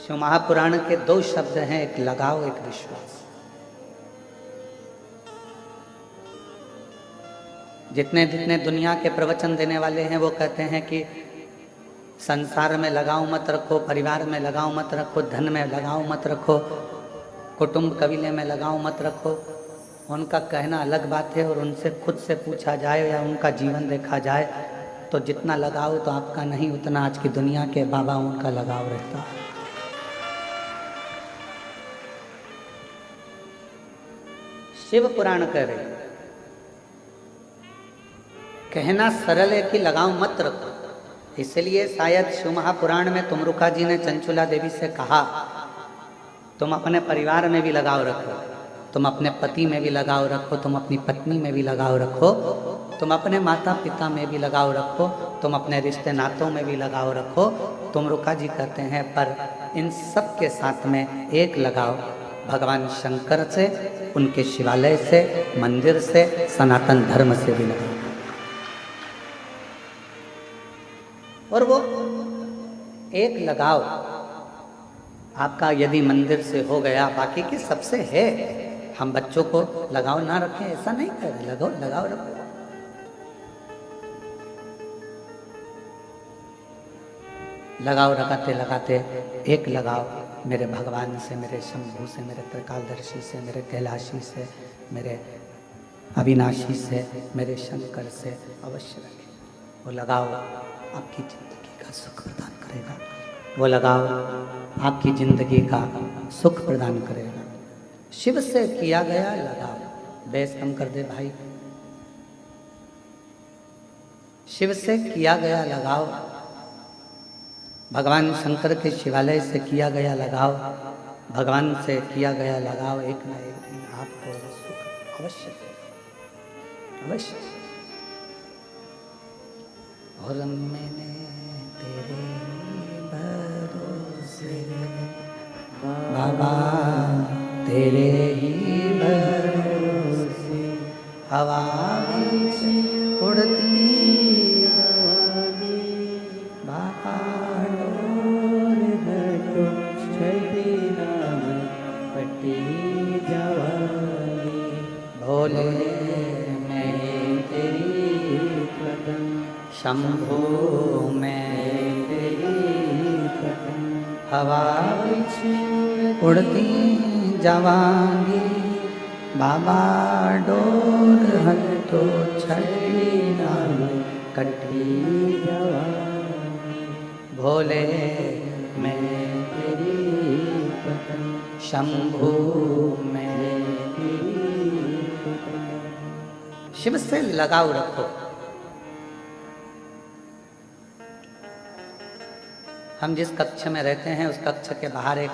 शिव महापुराण के दो शब्द हैं, एक लगाव, एक विश्वास। जितने जितने दुनिया के प्रवचन देने वाले हैं वो कहते हैं कि संसार में लगाव मत रखो, परिवार में लगाव मत रखो, धन में लगाव मत रखो, कुटुंब कबीले में लगाव मत रखो। उनका कहना अलग बात है, और उनसे खुद से पूछा जाए या उनका जीवन देखा जाए तो जितना लगाव तो आपका नहीं, उतना आज की दुनिया के बाबा उनका लगाव रहता है। शिव पुराण कह रहे, कहना सरल है कि लगाव मत रखो। इसलिए शायद शिव महापुराण में तुमरुका जी ने चंचुला देवी से कहा, तुम अपने परिवार में भी लगाव रखो, तुम अपने पति में भी लगाव रखो, तुम अपनी पत्नी में भी लगाव रखो, तुम अपने माता पिता में भी लगाव रखो, तुम अपने रिश्ते नातों में भी लगाव रखो। तुमरुका जी कहते हैं पर इन सब के साथ में एक लगाव भगवान शंकर से, उनके शिवालय से, मंदिर से, सनातन धर्म से भी लगाव। और वो एक लगाव आपका यदि मंदिर से हो गया, बाकी के सबसे है। हम बच्चों को लगाव ना रखें ऐसा नहीं कह रहे, लगाव रखो। लगाव लगाते लगाते एक लगाव मेरे भगवान से, मेरे शंभू से, मेरे त्रिकालदर्शी से, मेरे कैलाशी से, मेरे अविनाशी से, मेरे शंकर से अवश्य रखें। वो लगाव आपकी जिंदगी का सुख प्रदान करेगा, वो लगाव आपकी जिंदगी का सुख प्रदान करेगा। शिव से किया गया लगाव, बेस कम कर दे भाई। शिव से किया गया लगाव, भगवान शंकर के शिवालय से किया गया लगाव, भगवान से किया गया लगाव एक ना एक दिन आपको सुख अवश्य अवश्य। और मैंने तेरे भरोसे बाबा, तेरे ही भरोसे हवा में उड़ती बाबा, डोर घटो छठी राम पट्टी जवानी। भोले मैं तेरी कदम, शंभो मैं तेरी कदम, हवा उड़ती जवानी बाबा, डोर हटो छठी राम कटी जवानी। भोले मैं तेरी कदम, शंभो मैं तेरी कदम। शिव से लगाव रखो। हम जिस कक्ष में रहते हैं उस कक्ष के बाहर एक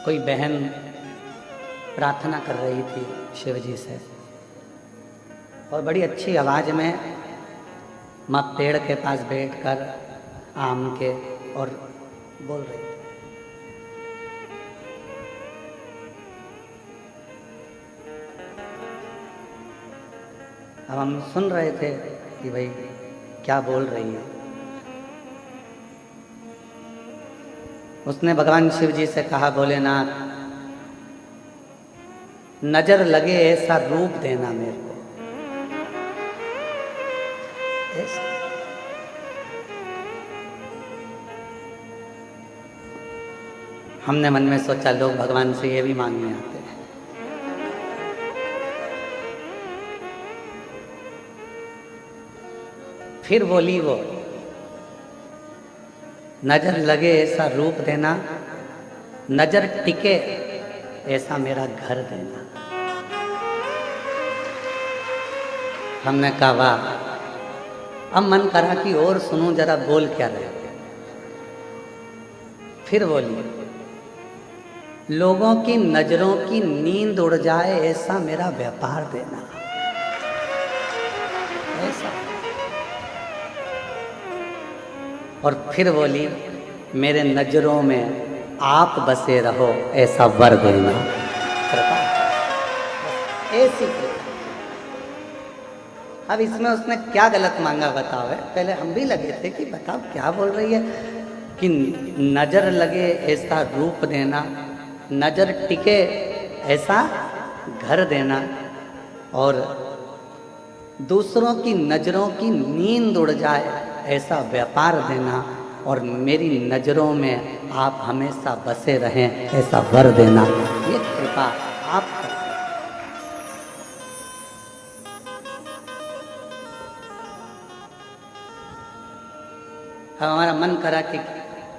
कोई बहन प्रार्थना कर रही थी शिव जी से, और बड़ी अच्छी आवाज में माँ पेड़ के पास बैठकर आम के और बोल रही थी। अब हम सुन रहे थे कि भाई क्या बोल रही है। उसने भगवान शिव जी से कहा, भोलेनाथ नजर लगे ऐसा रूप देना मेरे को। ऐसा हमने मन में सोचा लोग भगवान से ये भी मांगने आते हैं। फिर बोली वो, नजर लगे ऐसा रूप देना, नजर टिके ऐसा मेरा घर देना। हमने कहा वाह। अब मन करा कि और सुनूं जरा बोल क्या रहे। फिर बोली, लोगों की नजरों की नींद उड़ जाए ऐसा मेरा व्यापार देना। ऐसा। और फिर बोली, मेरे नजरों में आप बसे रहो ऐसा वर देना। कृपा ऐसी कृपा। अब इसमें उसने क्या गलत मांगा बताओ है। पहले हम भी लगे थे कि बताओ क्या बोल रही है कि नजर लगे ऐसा रूप देना, नजर टिके ऐसा घर देना, और दूसरों की नजरों की नींद उड़ जाए ऐसा व्यापार देना, और मेरी नजरों में आप हमेशा बसे रहें ऐसा वर देना। ये कृपा आप करते। हमारा मन करा कि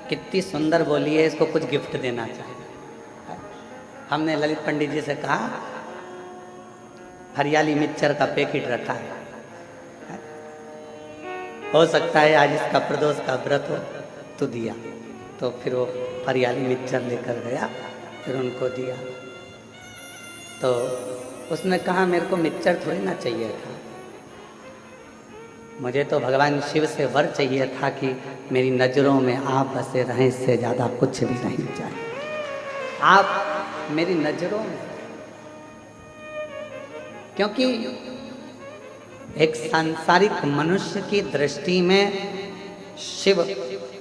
कितनी सुंदर बोली है, इसको कुछ गिफ्ट देना चाहिए। हमने ललित पंडित जी से कहा हरियाली मिक्सचर का पैकेट रखा है, हो सकता है आज इसका प्रदोष का व्रत हो तो दिया। तो फिर वो हरियाली मिक्सचर लेकर गया, फिर उनको दिया। तो उसने कहा मेरे को मिक्सचर थोड़ी ना चाहिए था, मुझे तो भगवान शिव से वर चाहिए था कि मेरी नज़रों में आप बसे रहें, इससे ज़्यादा कुछ भी नहीं चाहिए। आप मेरी नज़रों में, क्योंकि एक सांसारिक मनुष्य की दृष्टि में शिव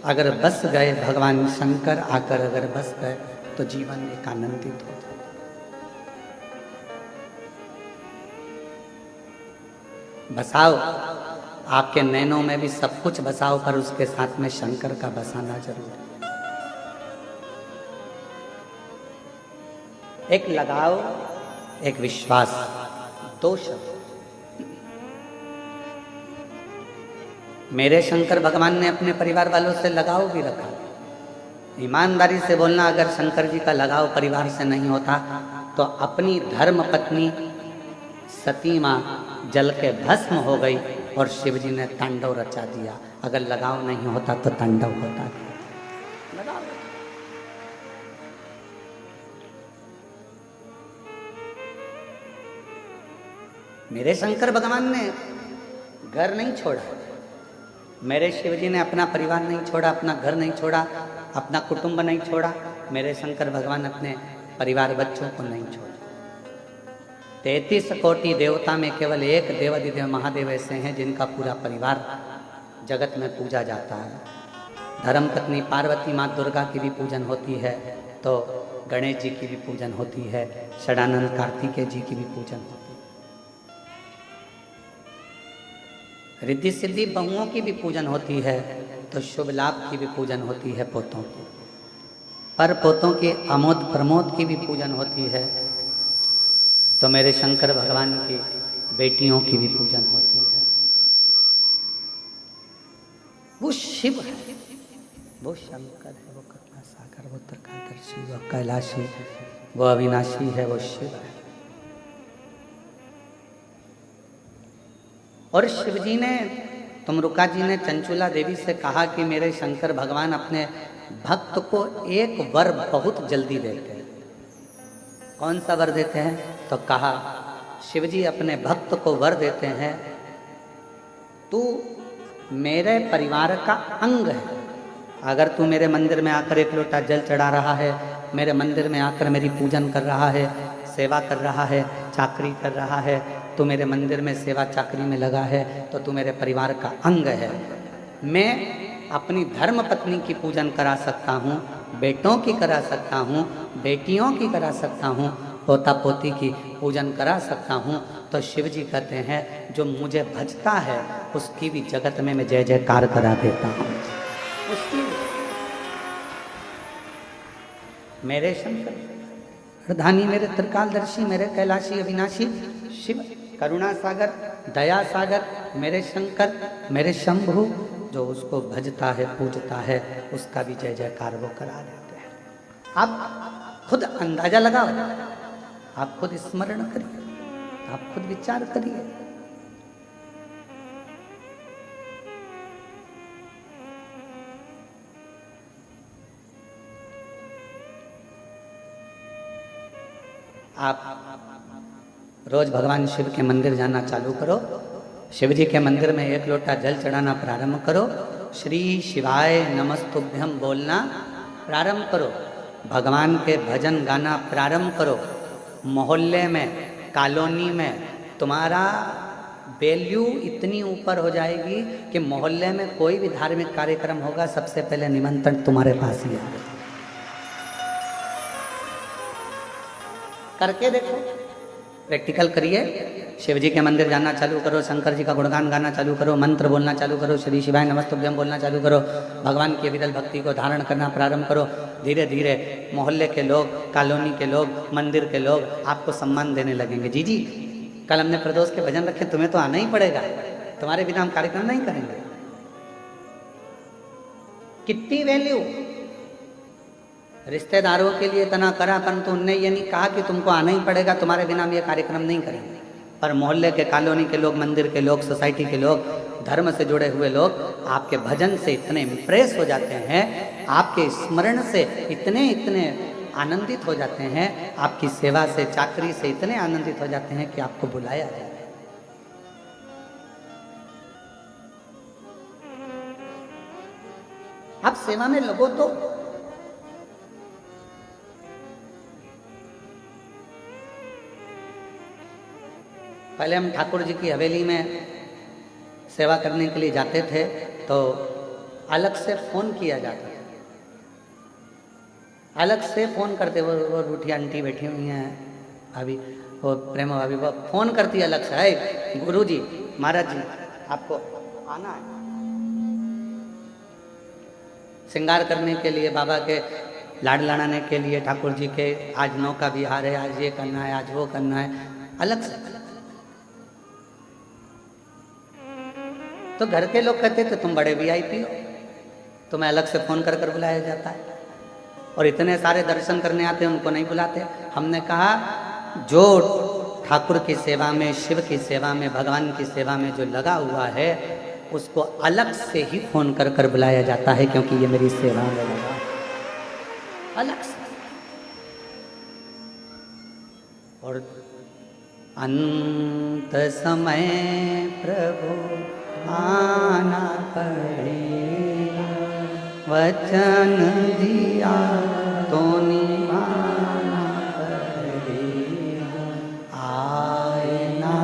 अगर बस गए, भगवान शंकर आकर अगर बस गए तो जीवन एक आनंदित हो जाए। बसाओ, आपके नैनों में भी सब कुछ बसाओ, पर उसके साथ में शंकर का बसाना जरूर है। एक लगाओ, एक विश्वास, दो शब्द। मेरे शंकर भगवान ने अपने परिवार वालों से लगाव भी रखा। ईमानदारी से बोलना, अगर शंकर जी का लगाव परिवार से नहीं होता तो अपनी धर्म पत्नी सती मां जल के भस्म हो गई और शिव जी ने तांडव रचा दिया। अगर लगाव नहीं होता तो तांडव होता था। लगाव। मेरे शंकर भगवान ने घर नहीं छोड़ा, मेरे शिव जी ने अपना परिवार नहीं छोड़ा, अपना घर नहीं छोड़ा, अपना कुटुंब नहीं छोड़ा। मेरे शंकर भगवान अपने परिवार बच्चों को नहीं छोड़ा। 33 कोटि देवता में केवल एक देवाधिदेव महादेव ऐसे हैं जिनका पूरा परिवार जगत में पूजा जाता है। धर्मपत्नी पार्वती माँ दुर्गा की भी पूजन होती है, तो गणेश जी की भी पूजन होती है, षडानंद कार्तिकेय जी की भी पूजन होती है, रिद्धि सिद्धि बहुओं की भी पूजन होती है, तो शुभ लाभ की भी पूजन होती है पोतों की, पर पोतों की आमोद प्रमोद की भी पूजन होती है, तो मेरे शंकर भगवान की बेटियों की भी पूजन होती है। वो शिव है, वो शंकर है, वो करुणा सागर, वो त्रिकालदर्शी, वो कैलाशी, वो अविनाशी है, वो शिव है। और शिव जी ने, तुमरुका जी ने चंचुला देवी से कहा कि मेरे शंकर भगवान अपने भक्त को एक वर बहुत जल्दी देते हैं। कौन सा वर देते हैं? तो कहा शिव जी अपने भक्त को वर देते हैं, तू मेरे परिवार का अंग है। अगर तू मेरे मंदिर में आकर एक लोटा जल चढ़ा रहा है, मेरे मंदिर में आकर मेरी पूजन कर रहा है, सेवा कर रहा है, चाकरी कर रहा है, तू मेरे मंदिर में सेवा चाकरी में लगा है, तो तू मेरे परिवार का अंग है। मैं अपनी धर्म पत्नी की पूजन करा सकता हूँ, बेटों की करा सकता हूँ, बेटियों की करा सकता हूँ, पोता पोती की पूजन करा सकता हूँ। तो शिव जी कहते हैं जो मुझे भजता है उसकी भी जगत में मैं जय जयकार करा देता हूँ। उसकी मेरे शंकर प्रधानी, मेरे त्रिकालदर्शी, मेरे कैलाशी अविनाशी शिव, करुणा सागर, दया सागर, मेरे शंकर, मेरे शंभु, जो उसको भजता है पूजता है उसका भी जय जयकार वो करा देते हैं। आप खुद अंदाजा लगाओ, आप खुद स्मरण करिए, आप खुद विचार करिए। आप रोज भगवान शिव के मंदिर जाना चालू करो, शिव जी के मंदिर में एक लोटा जल चढ़ाना प्रारंभ करो, श्री शिवाय नमस्तुभ्यम बोलना प्रारंभ करो, भगवान के भजन गाना प्रारंभ करो। मोहल्ले में, कॉलोनी में तुम्हारा वैल्यू इतनी ऊपर हो जाएगी कि मोहल्ले में कोई भी धार्मिक कार्यक्रम होगा, सबसे पहले निमंत्रण तुम्हारे पास ही आएगा। करके देखो, प्रैक्टिकल करिए। शिव जी के मंदिर जाना चालू करो, शंकर जी का गुणगान गाना चालू करो, मंत्र बोलना चालू करो, श्री शिवाय नमस्तुभ्यम बोलना चालू करो, भगवान की विरल भक्ति को धारण करना प्रारंभ करो। धीरे धीरे मोहल्ले के लोग, कॉलोनी के लोग, मंदिर के लोग आपको सम्मान देने लगेंगे। जी जी, कल हमने प्रदोष के भजन रखे, तुम्हें तो आना ही पड़ेगा, तुम्हारे बिना हम कार्यक्रम नहीं करेंगे। कितनी वैल्यू रिश्तेदारों के लिए इतना करा, परंतु उनने ये नहीं कहा कि तुमको आना ही पड़ेगा, तुम्हारे बिना हम ये कार्यक्रम नहीं करेंगे। पर मोहल्ले के, कॉलोनी के लोग, मंदिर के लोग, सोसाइटी के लोग, धर्म से जुड़े हुए लोग आपके भजन से इतने इम्प्रेस हो जाते हैं, आपके स्मरण से इतने आनंदित हो जाते हैं, आपकी सेवा से, चाकरी से इतने आनंदित हो जाते हैं कि आपको बुलाया जाए। आप सेवा में लगो तो पहले हम ठाकुर जी की हवेली में सेवा करने के लिए जाते थे तो अलग से फोन किया जाता था, अलग से फोन करते। वो रूठी आंटी बैठी हुई हैं अभी, वो प्रेम भाभी, वो फोन करती अलग से, है गुरु जी, महाराज जी आपको आना है श्रृंगार करने के लिए, बाबा के लाड लड़ाने के लिए, ठाकुर जी के आज नौका विहार है, आज ये करना है, आज वो करना है, अलग से। तो घर के लोग कहते थे तुम बड़े वीआईपी हो, तुम्हें अलग से फोन कर कर बुलाया जाता है, और इतने सारे दर्शन करने आते हैं उनको नहीं बुलाते। हमने कहा जो ठाकुर की सेवा में, शिव की सेवा में, भगवान की सेवा में जो लगा हुआ है उसको अलग से ही फोन कर कर बुलाया जाता है, क्योंकि ये मेरी सेवा में लगा अलग से। और अंत समय प्रभु आना पड़ेगा, वचन दिया तो निभाना पड़ेगा। आए ना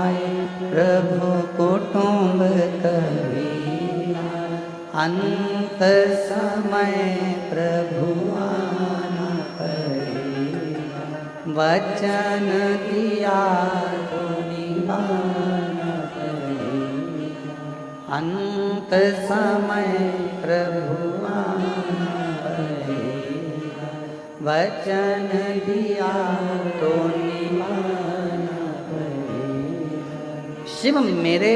आए प्रभु कुटुंब कबीरा, अंत समय प्रभु आना पड़ेगा, वचन दिया तो निभाना पड़ेगा, अंत समय प्रभु आना पड़ेगा, वचन दिया तो निभाना पड़ेगा। शिव मेरे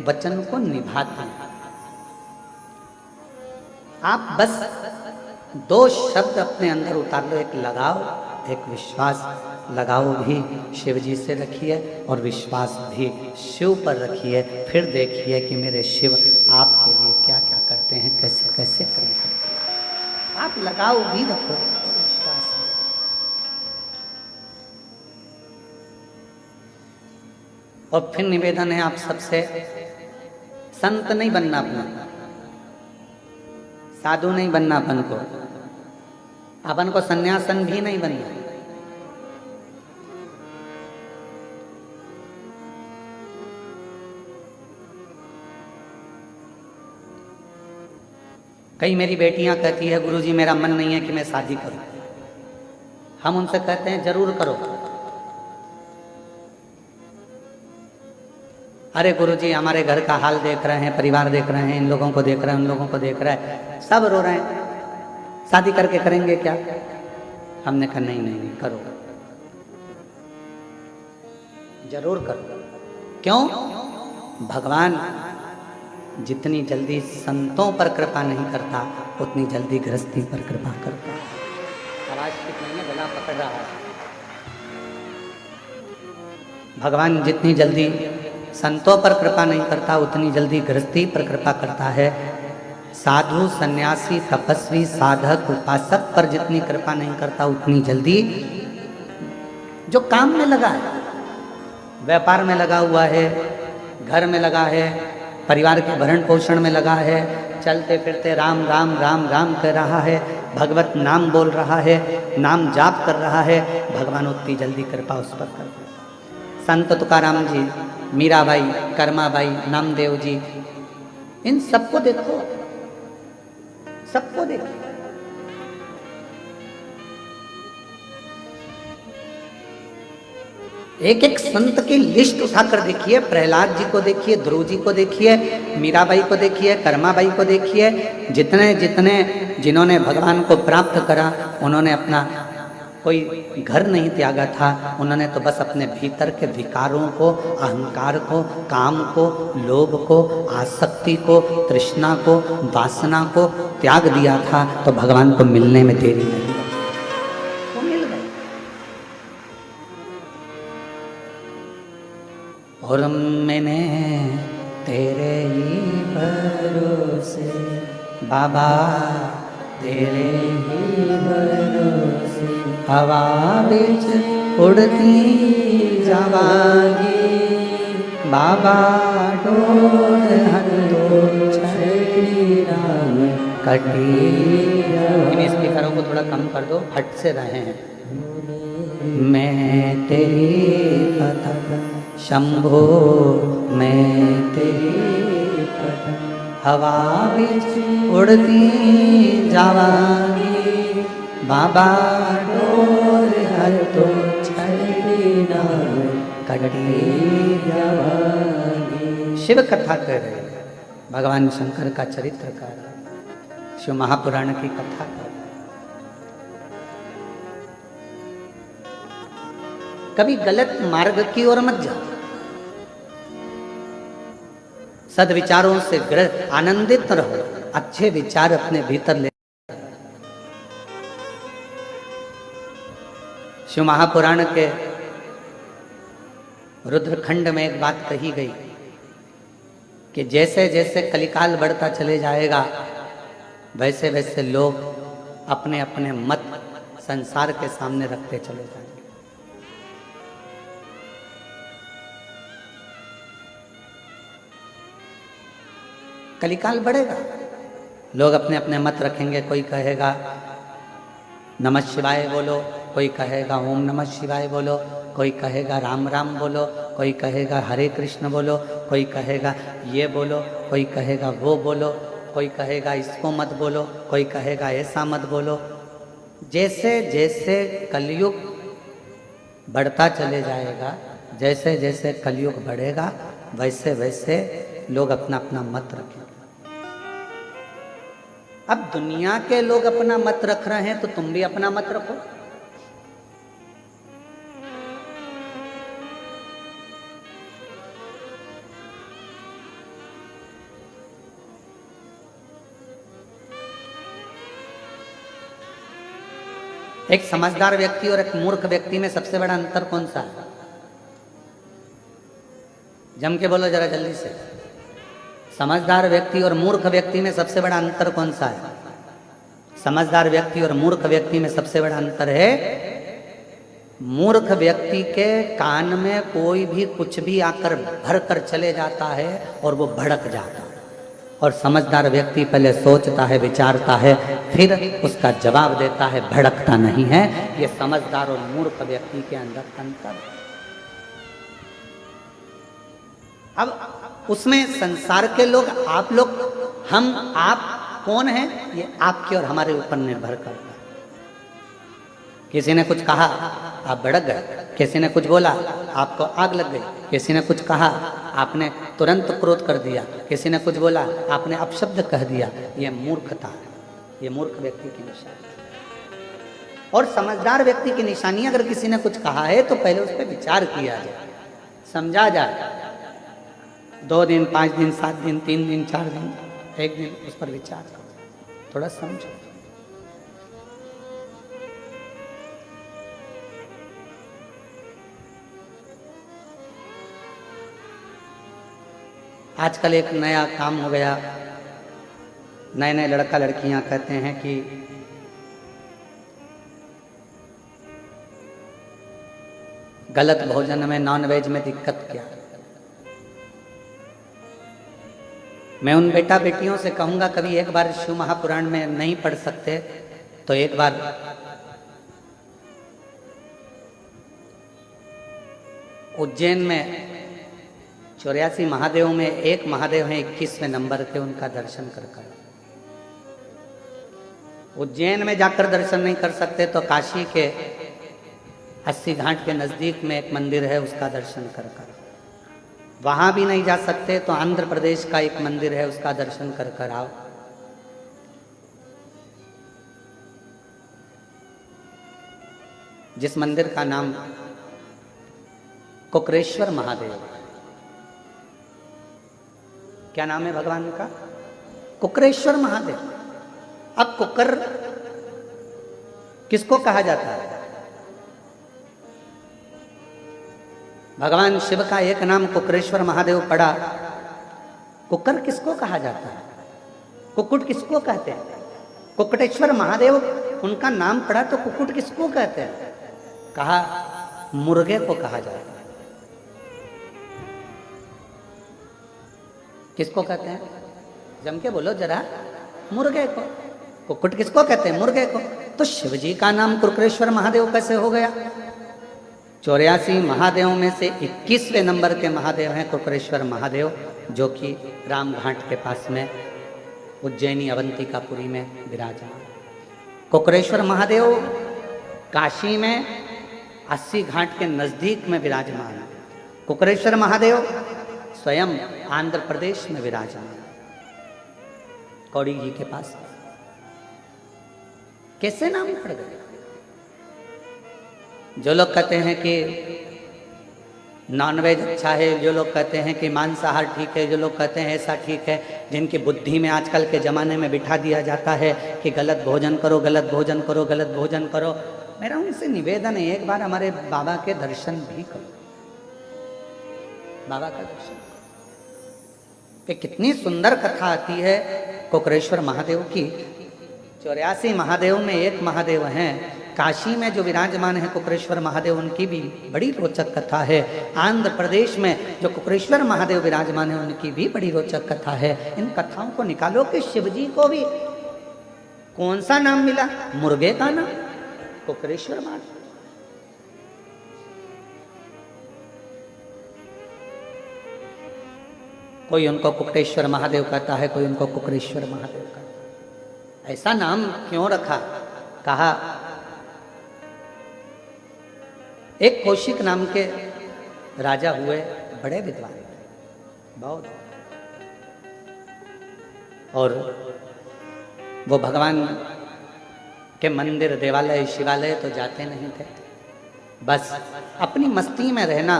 वचन को निभाते हैं। आप बस दो शब्द अपने अंदर उतार लो, एक लगाव, एक विश्वास। लगाव भी शिव जी से रखिए और विश्वास भी शिव पर रखिए, फिर देखिए कि मेरे शिव आपके लिए क्या क्या करते हैं, कैसे कैसे कर सकते हैं। आप लगाव भी रखो, विश्वास भी। और फिर निवेदन है आप सबसे, संत नहीं बनना अपना, साधु नहीं बनना अपन को, अपन को सन्यासन भी नहीं बनना। कई मेरी बेटियां कहती है गुरुजी मेरा मन नहीं है कि मैं शादी करूं। हम उनसे कहते हैं जरूर करो। अरे गुरुजी हमारे घर का हाल देख रहे हैं, परिवार देख रहे हैं, इन लोगों को देख रहे हैं, उन लोगों को देख रहे हैं, सब रो रहे हैं, शादी करके करेंगे क्या? हमने कहा नहीं नहीं नहीं, करो, जरूर करो। क्यों? भगवान जितनी जल्दी संतों पर कृपा नहीं करता, उतनी जल्दी गृहस्थी पर कृपा करता है। आवाज ठीक नहीं है, गला पकड़ रहा है। भगवान जितनी जल्दी संतों पर कृपा नहीं करता, उतनी जल्दी गृहस्थी पर कृपा करता है। साधु, सन्यासी, तपस्वी, साधक, उपासक पर जितनी कृपा नहीं करता, उतनी जल्दी जो काम में लगा है, व्यापार में लगा हुआ है, घर में लगा है, परिवार के भरण पोषण में लगा है, चलते फिरते राम राम राम राम कर रहा है, भगवत नाम बोल रहा है, नाम जाप कर रहा है, भगवान उतनी जल्दी कृपा उस पर करते हैं। संत तुकाराम जी मीराबाई, कर्माबाई, नामदेव जी, इन सबको देखो, सबको देखो। एक एक संत की लिस्ट उठाकर देखिए, प्रहलाद जी को देखिए, ध्रुव जी को देखिए, मीराबाई को देखिए, कर्माबाई को देखिए, जितने जितने जिन्होंने भगवान को प्राप्त करा, उन्होंने अपना कोई घर नहीं त्यागा था, उन्होंने तो बस अपने भीतर के विकारों को, अहंकार को, काम को, लोभ को, आसक्ति को, तृष्णा को, वासना को त्याग दिया था, तो भगवान को मिलने में देरी नहीं, वो मिल गए। और मैंने तेरे ही भरोसे बाबा, तेरे ही भरोसे हवा बीच उड़ती जावागी बाबा, डोर हंदो छड़ी राम कटी। इन स्पीकरों को थोड़ा कम कर दो, हट से रहे हैं। मैं तेरी पतंग शंभो, मैं तेरी पतंग हवा बीच उड़ती जावागी बाबा, डोर हंदो छड़ी राम कटी जावागी। शिव कथा कर रहे हैं, भगवान शंकर का चरित्र कर रहे हैं, शिव महापुराण की कथा कर रहे हैं। कभी गलत मार्ग की ओर मत जाओ, सद्विचारों से आनंदित रहो, अच्छे विचार अपने भीतर ले। शिव महापुराण के रुद्रखंड में एक बात कही गई कि जैसे जैसे कलिकाल बढ़ता चले जाएगा, वैसे वैसे लोग अपने अपने मत संसार के सामने रखते चले जाएंगे। कलिकाल बढ़ेगा, लोग अपने अपने मत रखेंगे। कोई कहेगा नमः शिवाय बोलो, कोई कहेगा ओम नमः शिवाय बोलो, कोई कहेगा राम राम बोलो, कोई कहेगा हरे कृष्ण बोलो, कोई कहेगा ये बोलो, कोई कहेगा वो बोलो, कोई कहेगा इसको मत बोलो, कोई कहेगा ऐसा मत बोलो। जैसे जैसे कलयुग बढ़ता चले जाएगा, जैसे जैसे कलयुग बढ़ेगा, वैसे वैसे लोग अपना अपना मत रखेंगे। अब दुनिया के लोग अपना मत रख रहे हैं, तो तुम भी अपना मत रखो। एक समझदार व्यक्ति और एक मूर्ख व्यक्ति में सबसे बड़ा अंतर कौन सा है? जम के बोलो जरा जल्दी से। समझदार व्यक्ति और मूर्ख व्यक्ति में सबसे बड़ा अंतर कौन सा है? समझदार व्यक्ति और मूर्ख व्यक्ति में सबसे बड़ा अंतर है, मूर्ख व्यक्ति के कान में कोई भी कुछ भी आकर भर कर चले जाता है और वो भड़क जाता है, और समझदार व्यक्ति पहले सोचता है, विचारता है, फिर उसका जवाब देता है, भड़कता नहीं है। ये समझदार और मूर्ख व्यक्ति के अंदर अंतर है। अब उसमें संसार के लोग, आप लोग, हम, आप कौन हैं, ये आपके और हमारे ऊपर निर्भर करता है। किसी ने कुछ कहा, आप भड़क गए। किसी ने कुछ बोला, आपको आग लग गई। किसी ने कुछ कहा, आपने तुरंत क्रोध कर दिया। किसी ने कुछ बोला, आपने अपशब्द कह दिया। ये मूर्खता है, ये मूर्ख व्यक्ति की निशानी। और समझदार व्यक्ति की निशानी, अगर किसी ने कुछ कहा है तो पहले उस पर विचार किया जाए, समझा जाए। 2 दिन, 5 दिन, 7 दिन, 3 दिन, 4 दिन, 1 दिन उस पर विचार करो, थोड़ा समझो। आजकल एक नया काम हो गया, नए नए लड़का लड़कियां कहते हैं कि गलत भोजन में, नॉनवेज में दिक्कत क्या। मैं उन बेटा बेटियों से कहूंगा, कभी एक बार शिव महापुराण में नहीं पढ़ सकते तो एक बार उज्जैन में 84 महादेव में एक महादेव हैं 21वें नंबर के, उनका दर्शन कर कर। उज्जैन में जाकर दर्शन नहीं कर सकते तो काशी के 80 घाट के नजदीक में एक मंदिर है, उसका दर्शन कर कर। वहां भी नहीं जा सकते तो आंध्र प्रदेश का एक मंदिर है, उसका दर्शन कर कर आओ। जिस मंदिर का नाम कुकरेश्वर महादेव। क्या नाम है भगवान का? कुकरेश्वर महादेव। अब कुकर किसको कहा जाता है? भगवान शिव का एक नाम कुकरेश्वर महादेव पड़ा, कुकर किसको कहा जाता है? कुकुट किसको कहते हैं? कुकटेश्वर महादेव उनका नाम पड़ा तो कुकुट किसको कहते हैं? कहा मुर्गे को कहा जाता है। किसको कहते हैं? जम के बोलो जरा। मुर्गे को। कुकुट किसको कहते हैं? मुर्गे को। तो शिव जी का नाम कुकरेश्वर महादेव कैसे हो गया? 84 महादेवों में से 21वें नंबर के महादेव हैं कुकरेश्वर महादेव, जो कि रामघाट के पास में उज्जैनी अवंतिकापुरी में विराजमान। कुकरेश्वर महादेव काशी में 80 घाट के नजदीक में विराजमान है। कुकरेश्वर महादेव स्वयं आंध्र प्रदेश में विराजमान, कौड़ी जी के पास। कैसे नाम पड़ गए? जो लोग कहते हैं कि नॉनवेज अच्छा है, जो लोग कहते हैं कि मांसाहार ठीक है, जो लोग कहते हैं ऐसा ठीक है, जिनकी बुद्धि में आजकल के ज़माने में बिठा दिया जाता है कि गलत भोजन करो, गलत भोजन करो, गलत भोजन करो। मेरा उनसे निवेदन है, एक बार हमारे बाबा के दर्शन भी करो। बाबा का दर्शन कि कितनी सुंदर कथा आती है कुकरेश्वर महादेव की। 84 महादेव में एक महादेव हैं, काशी में जो विराजमान है कुकरेश्वर महादेव, उनकी भी बड़ी रोचक कथा है। आंध्र प्रदेश में जो कुकरेश्वर महादेव विराजमान है, उनकी भी बड़ी रोचक कथा है। इन कथाओं को निकालो कि शिव जी को भी कौन सा नाम मिला? मुर्गे का नाम, कुकरेश्वर महादेव। कोई उनको कुकटेश्वर महादेव कहता है, कोई उनको कुकरेश्वर महादेव कहता है। ऐसा नाम क्यों रखा? कहा एक कौशिक नाम के राजा हुए, बड़े विद्वान, बहुत, और वो भगवान के मंदिर, देवालय, शिवालय तो जाते नहीं थे। बस अपनी मस्ती में रहना,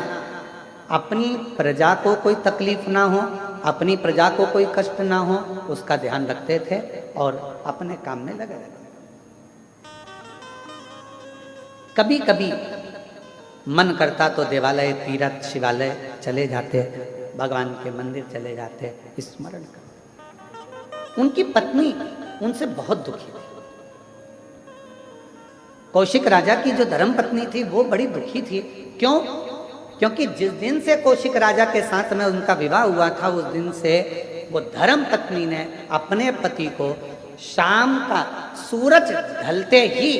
अपनी प्रजा को कोई तकलीफ ना हो, अपनी प्रजा को कोई कष्ट ना हो, उसका ध्यान रखते थे और अपने काम में लगे रहते। कभी कभी मन करता तो देवालय, तीर्थ, शिवालय चले जाते, भगवान के मंदिर चले जाते, स्मरण करते। उनकी पत्नी उनसे बहुत दुखी थी। कौशिक राजा की जो धर्म पत्नी थी वो बड़ी दुखी थी। क्यों? क्योंकि जिस दिन से कौशिक राजा के साथ में उनका विवाह हुआ था, उस दिन से वो धर्म पत्नी ने अपने पति को शाम का सूरज ढलते ही,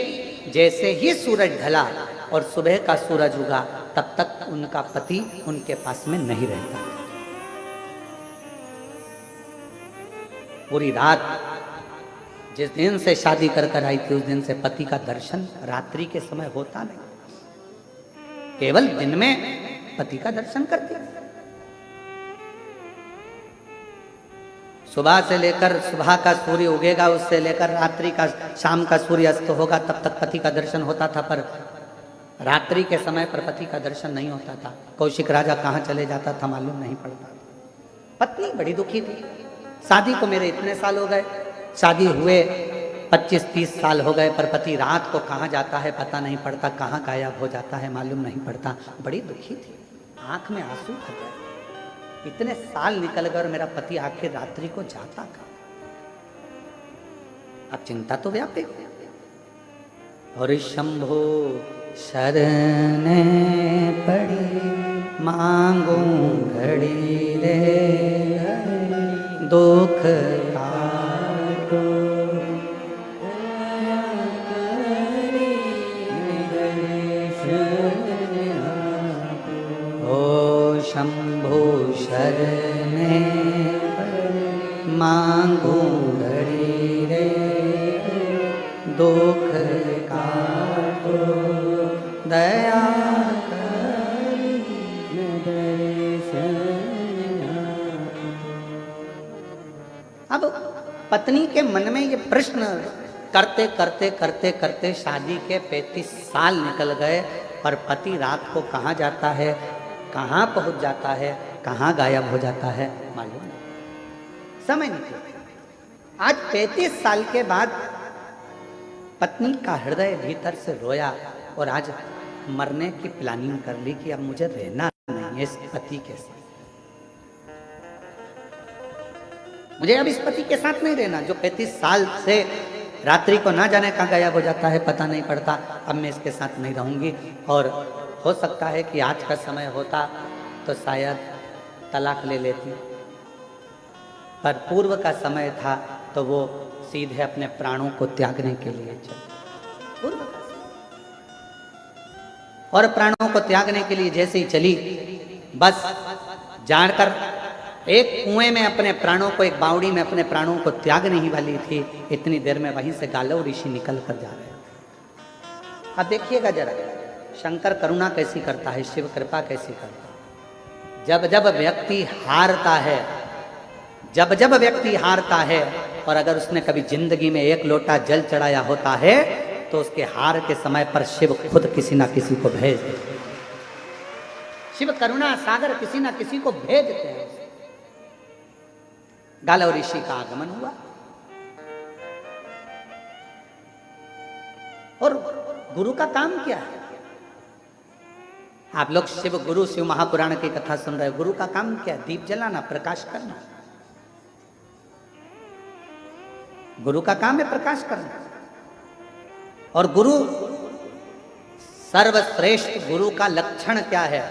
जैसे ही सूरज ढला और सुबह का सूरज उगा, तब तक उनका पति उनके पास में नहीं रहता। पूरी रात, जिस दिन से शादी कर कर आई थी, उस दिन से पति का दर्शन रात्रि के समय होता नहीं, केवल दिन में पति का दर्शन करती। सुबह से लेकर सुबह का सूर्य उगेगा, उससे लेकर रात्रि का, शाम का सूर्य अस्त होगा, तब तक पति का दर्शन होता था, पर रात्रि के समय पर पति का दर्शन नहीं होता था। कौशिक राजा कहाँ चले जाता था मालूम नहीं पड़ता था। पत्नी बड़ी दुखी थी। शादी को मेरे इतने साल हो गए, शादी हुए 25-30 साल हो गए, पर पति रात को कहाँ जाता है पता नहीं पड़ता, कहाँ गायब हो जाता है मालूम नहीं पड़ता। बड़ी दुखी थी, आंख में आंसू भर गए। इतने साल निकल गए और मेरा पति आखिर रात्रि को जाता कहाँ? अब चिंता तो व्यापी। और शंभो शरण पड़ी मांगूं घड़ी रे, दुख काटो ओ शंभो मांगू घड़ी रे दुख काटो दया अब पत्नी के मन में ये प्रश्न करते करते करते करते शादी के 35 साल निकल गए, पर पति रात को कहाँ जाता है, कहाँ पहुंच जाता है, कहाँ गायब हो जाता है मालूम नहीं, समय निकल। आज 35 साल के बाद पत्नी का हृदय भीतर से रोया और आज मरने की प्लानिंग कर ली कि अब मुझे रहना नहीं है इस पति के साथ, मुझे अब इस पति के साथ नहीं रहना जो 35 साल से रात्रि को ना जाने कहाँ गायब हो जाता है, पता नहीं पड़ता। अब मैं इसके साथ नहीं रहूंगी। और हो सकता है कि आज का समय होता तो शायद तलाक ले लेती, पर पूर्व का समय था तो वो सीधे अपने प्राणों को त्यागने के लिए चली। पूर्व का और प्राणों को त्यागने के लिए जैसे ही चली, बस जानकर एक कुएं में अपने प्राणों को, एक बावड़ी में अपने प्राणों को त्यागने ही वाली थी, इतनी देर में वहीं से गालव ऋषि निकल कर जा रहे हैं। अब देखिएगा जरा, शंकर करुणा कैसी करता है, शिव कृपा कैसी करता है। जब जब व्यक्ति हारता है, जब जब व्यक्ति हारता है, और अगर उसने कभी जिंदगी में एक लोटा जल चढ़ाया होता है तो उसके हार के समय पर शिव खुद किसी ना किसी को भेज देते हैं। शिव करुणा सागर किसी ना किसी को भेज देते हैं। गालव ऋषि का आगमन हुआ और गुरु का काम क्या है? आप लोग शिव गुरु, शिव महापुराण की कथा सुन रहे हो। गुरु का काम क्या है? दीप जलाना, प्रकाश करना। गुरु का काम है प्रकाश करना। और गुरु, सर्वश्रेष्ठ गुरु का लक्षण क्या है?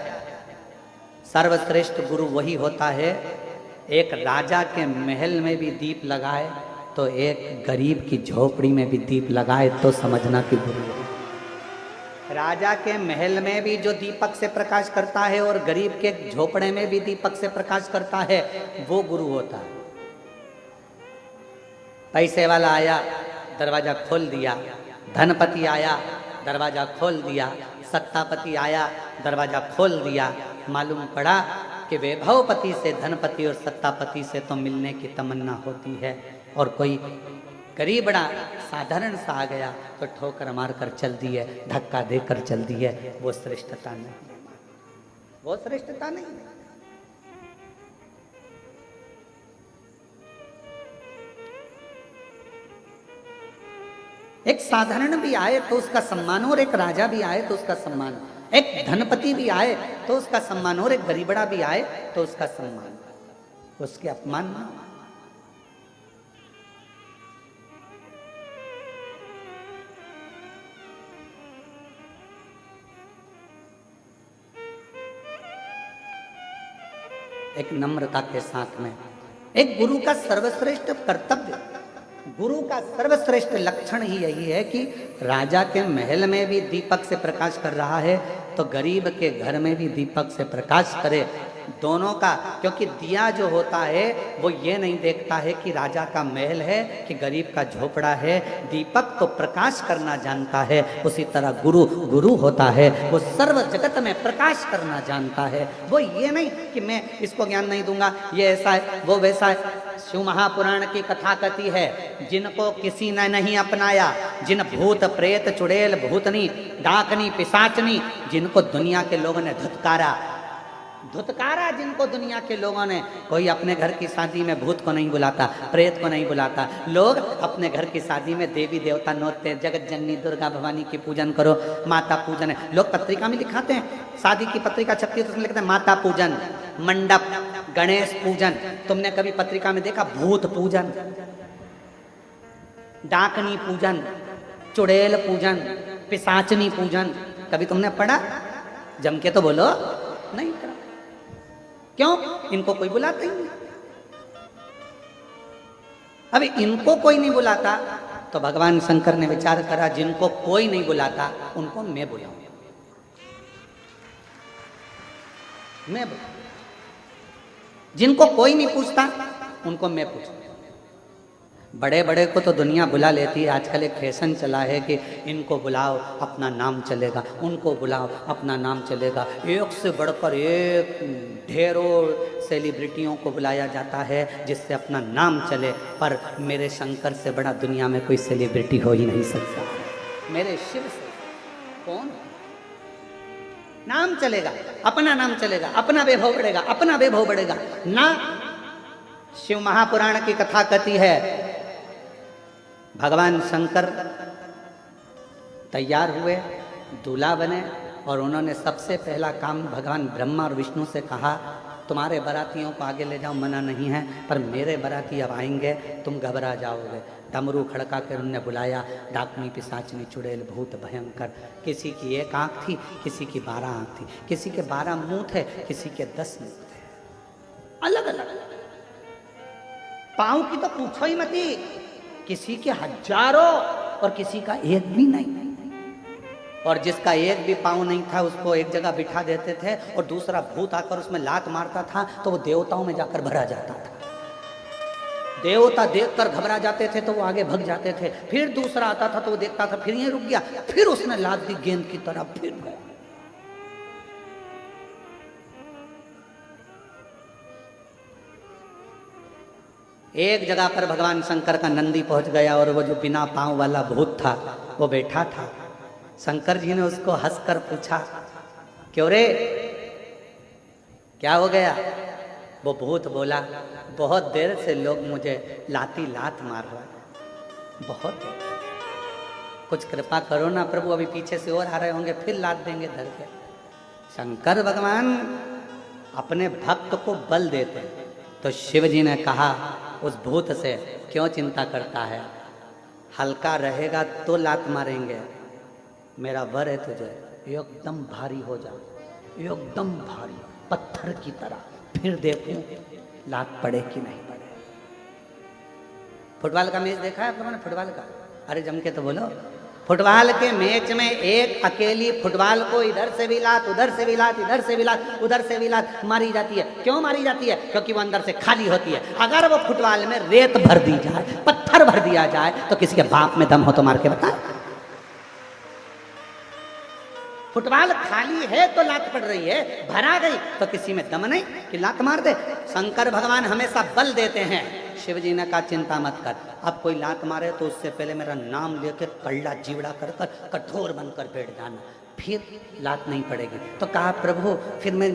सर्वश्रेष्ठ गुरु वही होता है, एक राजा के महल में भी दीप लगाए तो एक गरीब की झोपड़ी में भी दीप लगाए तो समझना कि गुरु है। राजा के महल में भी जो दीपक से प्रकाश करता है और गरीब के झोपड़े में भी दीपक से प्रकाश करता है, वो गुरु होता है। पैसे वाला आया, दरवाजा खोल दिया। धनपति आया, दरवाजा खोल दिया। सत्तापति आया, दरवाजा खोल दिया। मालूम पड़ा कि वैभवपति से, धनपति और सत्तापति से तो मिलने की तमन्ना होती है, और कोई गरीबड़ा साधारण सा आ गया तो ठोकर मार कर चल दी है, धक्का देकर चल दी है। वो श्रेष्ठता नहीं, वो श्रेष्ठता नहीं। एक साधारण भी आए तो उसका सम्मान, और एक राजा भी आए तो उसका सम्मान, एक धनपति भी आए तो उसका सम्मान, और एक गरीबड़ा भी आए तो उसका सम्मान, उसके अपमान ना। एक नम्रता के साथ में, एक गुरु का सर्वश्रेष्ठ कर्तव्य, गुरु का सर्वश्रेष्ठ लक्षण ही यही है कि राजा के महल में भी दीपक से प्रकाश कर रहा है तो गरीब के घर में भी दीपक से प्रकाश करे, दोनों का। क्योंकि दिया जो होता है वो ये नहीं देखता है कि राजा का महल है कि गरीब का झोपड़ा है, दीपक तो प्रकाश करना जानता है। उसी तरह गुरु गुरु होता है, वो सर्व जगत में प्रकाश करना जानता है। वो ये नहीं कि मैं इसको ज्ञान नहीं दूंगा, ये ऐसा है वो वैसा है। शिव महापुराण की कथा कथी है, जिनको किसी ने नहीं अपनाया, जिन भूत प्रेत चुड़ैल भूतनी डाकनी पिशाचनी, जिनको दुनिया के लोगों ने धुतकारा, जिनको दुनिया के लोगों ने, कोई अपने घर की शादी में भूत को नहीं बुलाता, प्रेत को नहीं बुलाता। लोग अपने घर की शादी में देवी देवता नोचते हैं, जगत जननी दुर्गा भवानी की पूजन करो, माता पूजन है। लोग पत्रिका में दिखाते हैं, शादी की पत्रिका छपती है तो उसमें लिखते हैं माता पूजन, मंडप, गणेश पूजन। तुमने कभी पत्रिका में देखा भूत पूजन, डाकनी पूजन, चुड़ैल पूजन, पिशाचनी पूजन? कभी तुमने पढ़ा? जम के तो बोलो नहीं करा। क्यों? इनको कोई बुलाता ही नहीं। अभी इनको कोई नहीं बुलाता तो भगवान शंकर ने विचार करा, जिनको कोई नहीं बुलाता उनको मैं बुलाऊं, मैं बुलाऊं। जिनको कोई नहीं पूछता उनको मैं पूछूं। बड़े बड़े को तो दुनिया बुला लेती है। आजकल एक फैशन चला है कि इनको बुलाओ अपना नाम चलेगा, उनको बुलाओ अपना नाम चलेगा। एक से बढ़कर एक ढेरों सेलिब्रिटियों को बुलाया जाता है जिससे अपना नाम चले, पर मेरे शंकर से बड़ा दुनिया में कोई सेलिब्रिटी हो ही नहीं सकता। मेरे शिव से कौन? नाम चलेगा, अपना नाम चलेगा, अपना वैभव बढ़ेगा, अपना वैभव बढ़ेगा ना। शिव महापुराण की कथा कहती है, भगवान शंकर तैयार हुए, दूल्हा बने, और उन्होंने सबसे पहला काम भगवान ब्रह्मा और विष्णु से कहा, तुम्हारे बारातियों को आगे ले जाओ, मना नहीं है, पर मेरे बाराती अब आएंगे, तुम घबरा जाओगे। डमरू खड़का कर उन्होंने बुलाया, डाकनी पिशाचनी चुड़ैल भूत भयंकर। किसी की 1 आंख थी, किसी की 12 आंख थी, किसी के 12 मुंह थे, किसी के 10 मुंह थे, अलग अलग। पांव की तो पूछो ही मती, किसी के हजारों और किसी का एक भी नहीं। और जिसका एक भी पांव नहीं था उसको एक जगह बिठा देते थे और दूसरा भूत आकर उसमें लात मारता था तो वो देवताओं में जाकर भरा जाता था। देवता देखकर घबरा जाते थे तो वो आगे भग जाते थे। फिर दूसरा आता था तो वो देखता था, फिर ये रुक गया, फिर उसने लात दी गेंद की तरह, फिर गया। एक जगह पर भगवान शंकर का नंदी पहुंच गया और वो जो बिना पांव वाला भूत था वो बैठा था। शंकर जी ने उसको हंसकर पूछा, क्यों रे, क्या हो गया? वो भूत बोला, बहुत देर से लोग मुझे लाती लात मार रहे हैं, बहुत देर, कुछ कृपा करो ना प्रभु, अभी पीछे से और आ रहे होंगे, फिर लात देंगे धर के। शंकर भगवान अपने भक्त को बल देते हैं। तो शिव जी ने कहा उस भूत से, क्यों चिंता करता है, हल्का रहेगा तो लात मारेंगे, मेरा वर है तुझे, एकदम भारी हो जा, एकदम भारी पत्थर की तरह, फिर देखूं लात पड़े कि नहीं पड़े। फुटबॉल का मैच देखा है आप लोगों ने? फुटबॉल का, अरे जम के तो बोलो। फुटबॉल के मैच में एक अकेली फुटबॉल को इधर से भी लात, उधर से भी लात, इधर से भी लात, उधर से भी लात मारी जाती है। क्यों मारी जाती है? क्योंकि वो अंदर से खाली होती है। अगर वो फुटबॉल में रेत भर दी जाए, पत्थर भर दिया जाए, तो किसी के बाप में दम हो तो मार के बता। फुटबॉल खाली है तो लात पड़ रही है, भरा गई तो किसी में दम नहीं कि लात मार दे। शंकर भगवान हमेशा बल देते हैं। शिव जी ने कहा चिंता मत कर, अब कोई लात मारे तो उससे पहले मेरा नाम लेकर कल्ला जीवड़ा कर कर कठोर बनकर बैठ जाना, फिर लात नहीं पड़ेगी। तो कहा प्रभु फिर मैं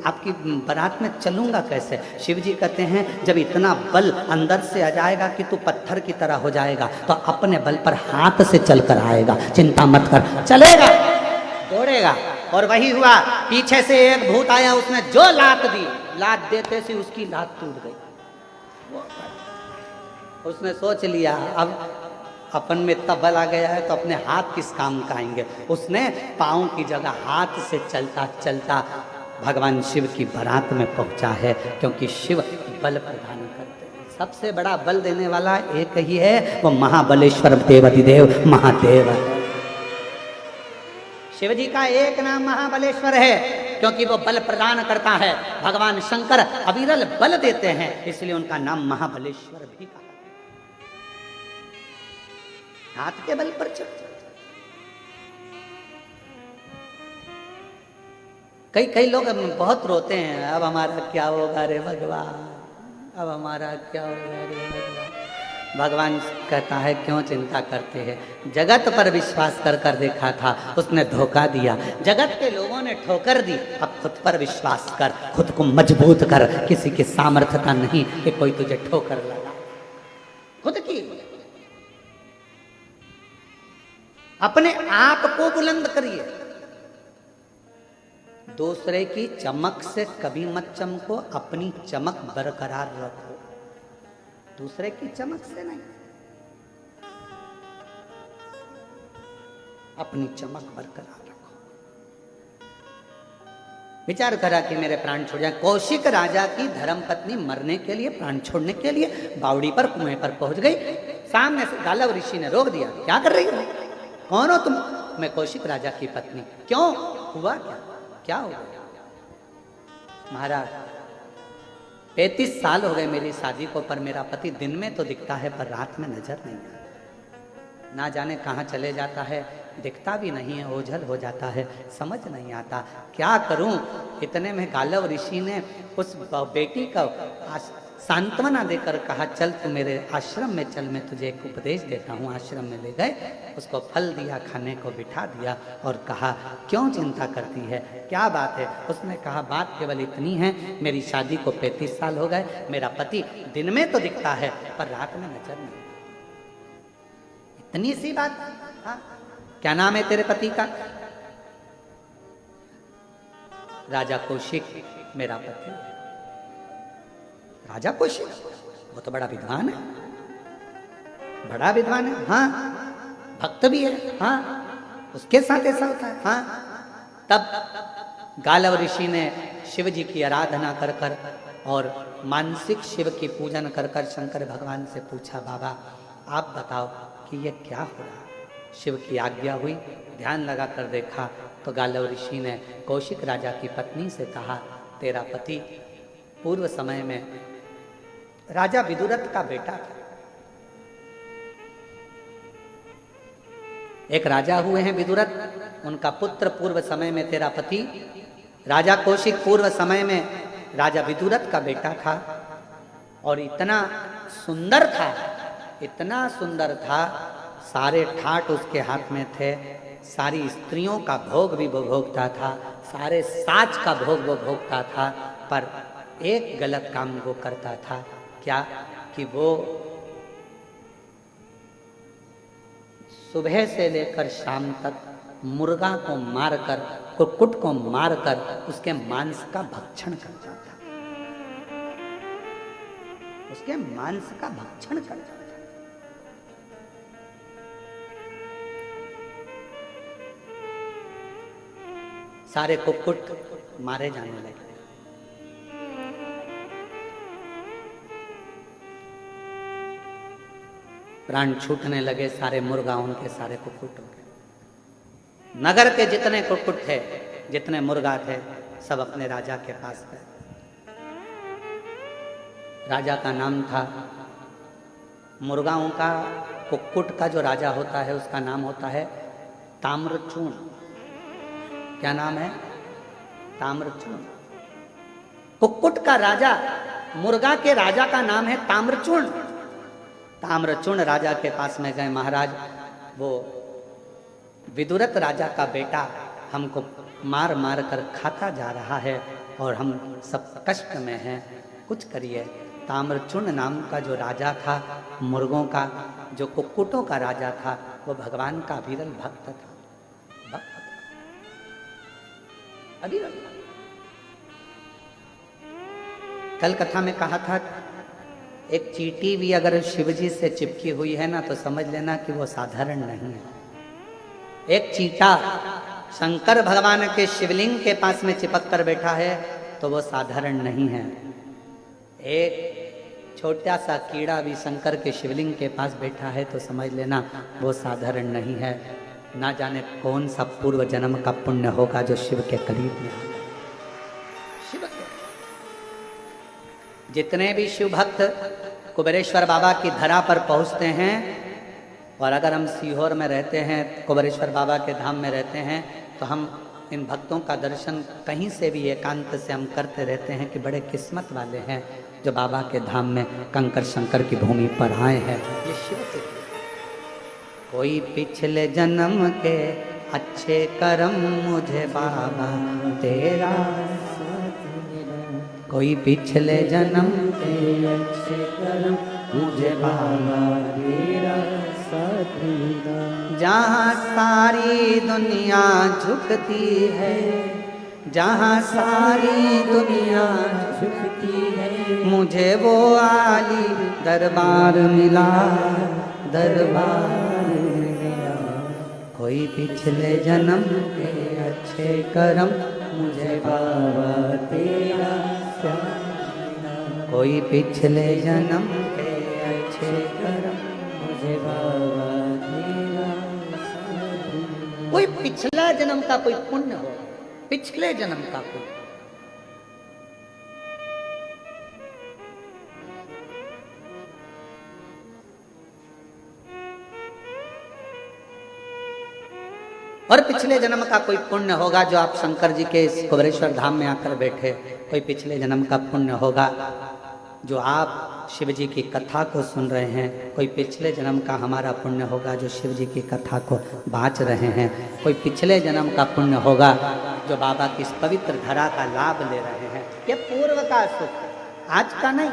आपकी बारात में चलूंगा कैसे? शिव जी कहते हैं जब इतना बल अंदर से आ जाएगा कि तू पत्थर की तरह हो जाएगा तो अपने बल पर हाथ से चलकर आएगा, चिंता मत कर, चलेगा, दौड़ेगा। और वही हुआ, पीछे से एक भूत आया, उसने जो लात दी, लात देते से उसकी लात टूट गई। उसने सोच लिया अब अपन में इतना बल आ गया है तो अपने हाथ किस काम का आएंगे। उसने पाँव की जगह हाथ से चलता चलता भगवान शिव की बारात में पहुंचा है, क्योंकि शिव बल प्रदान करते हैं। सबसे बड़ा बल देने वाला एक ही है, वो महाबलेश्वर देवाधिदेव महादेव है। शिव जी का एक नाम महाबलेश्वर है क्योंकि वो बल प्रदान करता है। भगवान शंकर अविरल बल देते हैं, इसलिए उनका नाम महाबलेश्वर भी कहा। हाथ के बल पर चल। कई लोग बहुत रोते हैं, अब हमारा क्या होगा रे भगवान, अब हमारा क्या होगा रे भगवान। भगवान कहता है क्यों चिंता करते हैं, जगत पर विश्वास कर कर देखा था, उसने धोखा दिया। जगत के लोगों ने ठोकर दी, अब खुद पर विश्वास कर, खुद को मजबूत कर। किसी की सामर्थ्यता नहीं कि कोई तुझे ठोकर लगा, खुद की। अपने आप को बुलंद करिए, दूसरे की चमक से कभी मत चमको, अपनी चमक बरकरार रखो, दूसरे की चमक से नहीं, अपनी चमक बरकरार रखो। विचार करा कि मेरे प्राण छोड़ जाए। कौशिक राजा की धर्मपत्नी मरने के लिए, प्राण छोड़ने के लिए बावड़ी पर, कुएं पर पहुंच गई। सामने से गालव ऋषि ने रोक दिया, क्या कर रही हो, कौन हो तुम? मैं कौशिक राजा की पत्नी। क्यों, हुआ क्या, क्या हो गया? महाराज 35 साल हो गए मेरी शादी को, पर मेरा पति दिन में तो दिखता है पर रात में नजर नहीं आता। ना जाने कहाँ चले जाता है, दिखता भी नहीं है, ओझल हो जाता है, समझ नहीं आता क्या करूं। इतने में गालव ऋषि ने उस बेटी का सांत्वना देकर कहा, चल तू मेरे आश्रम में चल, मैं तुझे एक उपदेश देता हूँ। आश्रम में ले गए, उसको फल दिया, खाने को बिठा दिया और कहा, क्यों चिंता करती है, क्या बात है। उसने कहा, बात केवल इतनी है, मेरी शादी को 35 साल हो गए, मेरा पति दिन में तो दिखता है पर रात में नजर नहीं। इतनी सी बात। हाँ, क्या नाम है तेरे पति का? राजा कौशिक मेरा पति। राजा कौशिक, वो तो बड़ा विद्वान है, बड़ा विद्वान है। हाँ, भक्त भी है। हाँ, उसके साथ ऐसा होता है। हाँ, तब गालव ऋषि ने शिव जी की आराधना कर कर और मानसिक शिव की पूजन कर कर शंकर भगवान से पूछा, बाबा आप बताओ कि ये क्या हो रहा है। शिव की आज्ञा हुई, ध्यान लगा कर देखा तो गालव ऋषि ने कौशिक राजा की पत्नी से कहा, तेरा पति पूर्व समय में राजा विदुरथ का बेटा था। एक राजा हुए हैं विदुरथ, उनका पुत्र पूर्व समय में तेरा पति राजा कौशिक पूर्व समय में राजा विदुरथ का बेटा था। और इतना सुंदर था, इतना सुंदर था, सारे ठाट उसके हाथ में थे, सारी स्त्रियों का भोग भी वो भोगता था, सारे साज का भोग वो भोगता था। पर एक गलत काम वो करता था, क्या कि वो सुबह से लेकर शाम तक मुर्गा को मारकर, कुक्कुट को मारकर उसके मांस का भक्षण करता था, उसके मांस का भक्षण करता था। सारे कुक्कुट मारे जाने लगे। प्राण छूटने लगे, सारे मुर्गा उनके, सारे कुक्कुट उनके। नगर के जितने कुक्कुट थे, जितने मुर्गा थे, सब अपने राजा के पास गए। राजा का नाम था, मुर्गाओं का, कुक्कुट का जो राजा होता है उसका नाम होता है ताम्रचूर्ण। क्या नाम है? ताम्रचूर्ण। कुक्कुट का राजा, मुर्गा के राजा का नाम है ताम्रचूर्ण। ताम्रचूर्ण राजा के पास में गए, महाराज वो विदुरथ राजा का बेटा हमको मार मार कर खाता जा रहा है और हम सब कष्ट में हैं, कुछ करिए। ताम्रचूर्ण नाम का जो राजा था, मुर्गों का, जो कुक्कुटों का राजा था, वो भगवान का अविरल भक्त था, भक्त था, अविरल। कल कथा में कहा था, एक चींटी भी अगर शिवजी से चिपकी हुई है ना, तो समझ लेना कि वो साधारण नहीं है। एक चींटा शंकर भगवान के शिवलिंग के पास में चिपक कर बैठा है तो वो साधारण नहीं है। एक छोटा सा कीड़ा भी शंकर के शिवलिंग के पास बैठा है तो समझ लेना वो साधारण नहीं है। ना जाने कौन सा पूर्व जन्म का पुण्य होगा जो शिव के करीब में होगा। शिव के जितने भी शिव भक्त कुबेरेश्वर बाबा की धरा पर पहुंचते हैं, और अगर हम सीहोर में रहते हैं, कुबेरेश्वर बाबा के धाम में रहते हैं, तो हम इन भक्तों का दर्शन कहीं से भी एकांत से हम करते रहते हैं कि बड़े किस्मत वाले हैं जो बाबा के धाम में कंकर शंकर की भूमि पर आए हैं। ये शिव के कोई पिछले जन्म के अच्छे कर्म मुझे बाबा तेरा, कोई पिछले जन्म के अच्छे कर्म मुझे बाबा तेरा साथ। जहाँ सारी दुनिया झुकती है, जहाँ सारी दुनिया झुकती है, मुझे वो आली दरबार मिला, दरबार मिला। कोई पिछले जन्म के अच्छे कर्म मुझे बाबा तेरा, कोई पिछले जन्म के अच्छे कर्म मुझे बाबा तेरा। कोई पिछला जन्म का कोई पुण्य हो, पिछले जन्म का कोई, और पिछले जन्म का कोई पुण्य होगा जो आप शंकर जी के इस कुबेरेश्वर धाम में आकर बैठे, कोई पिछले जन्म का पुण्य होगा जो आप शिव जी की कथा को सुन रहे हैं, कोई पिछले जन्म का हमारा पुण्य होगा जो शिव जी की कथा को बाँच रहे हैं, कोई पिछले जन्म का पुण्य होगा जो बाबा की इस पवित्र धरा का लाभ ले रहे हैं। ये पूर्व का सुख, आज का नहीं।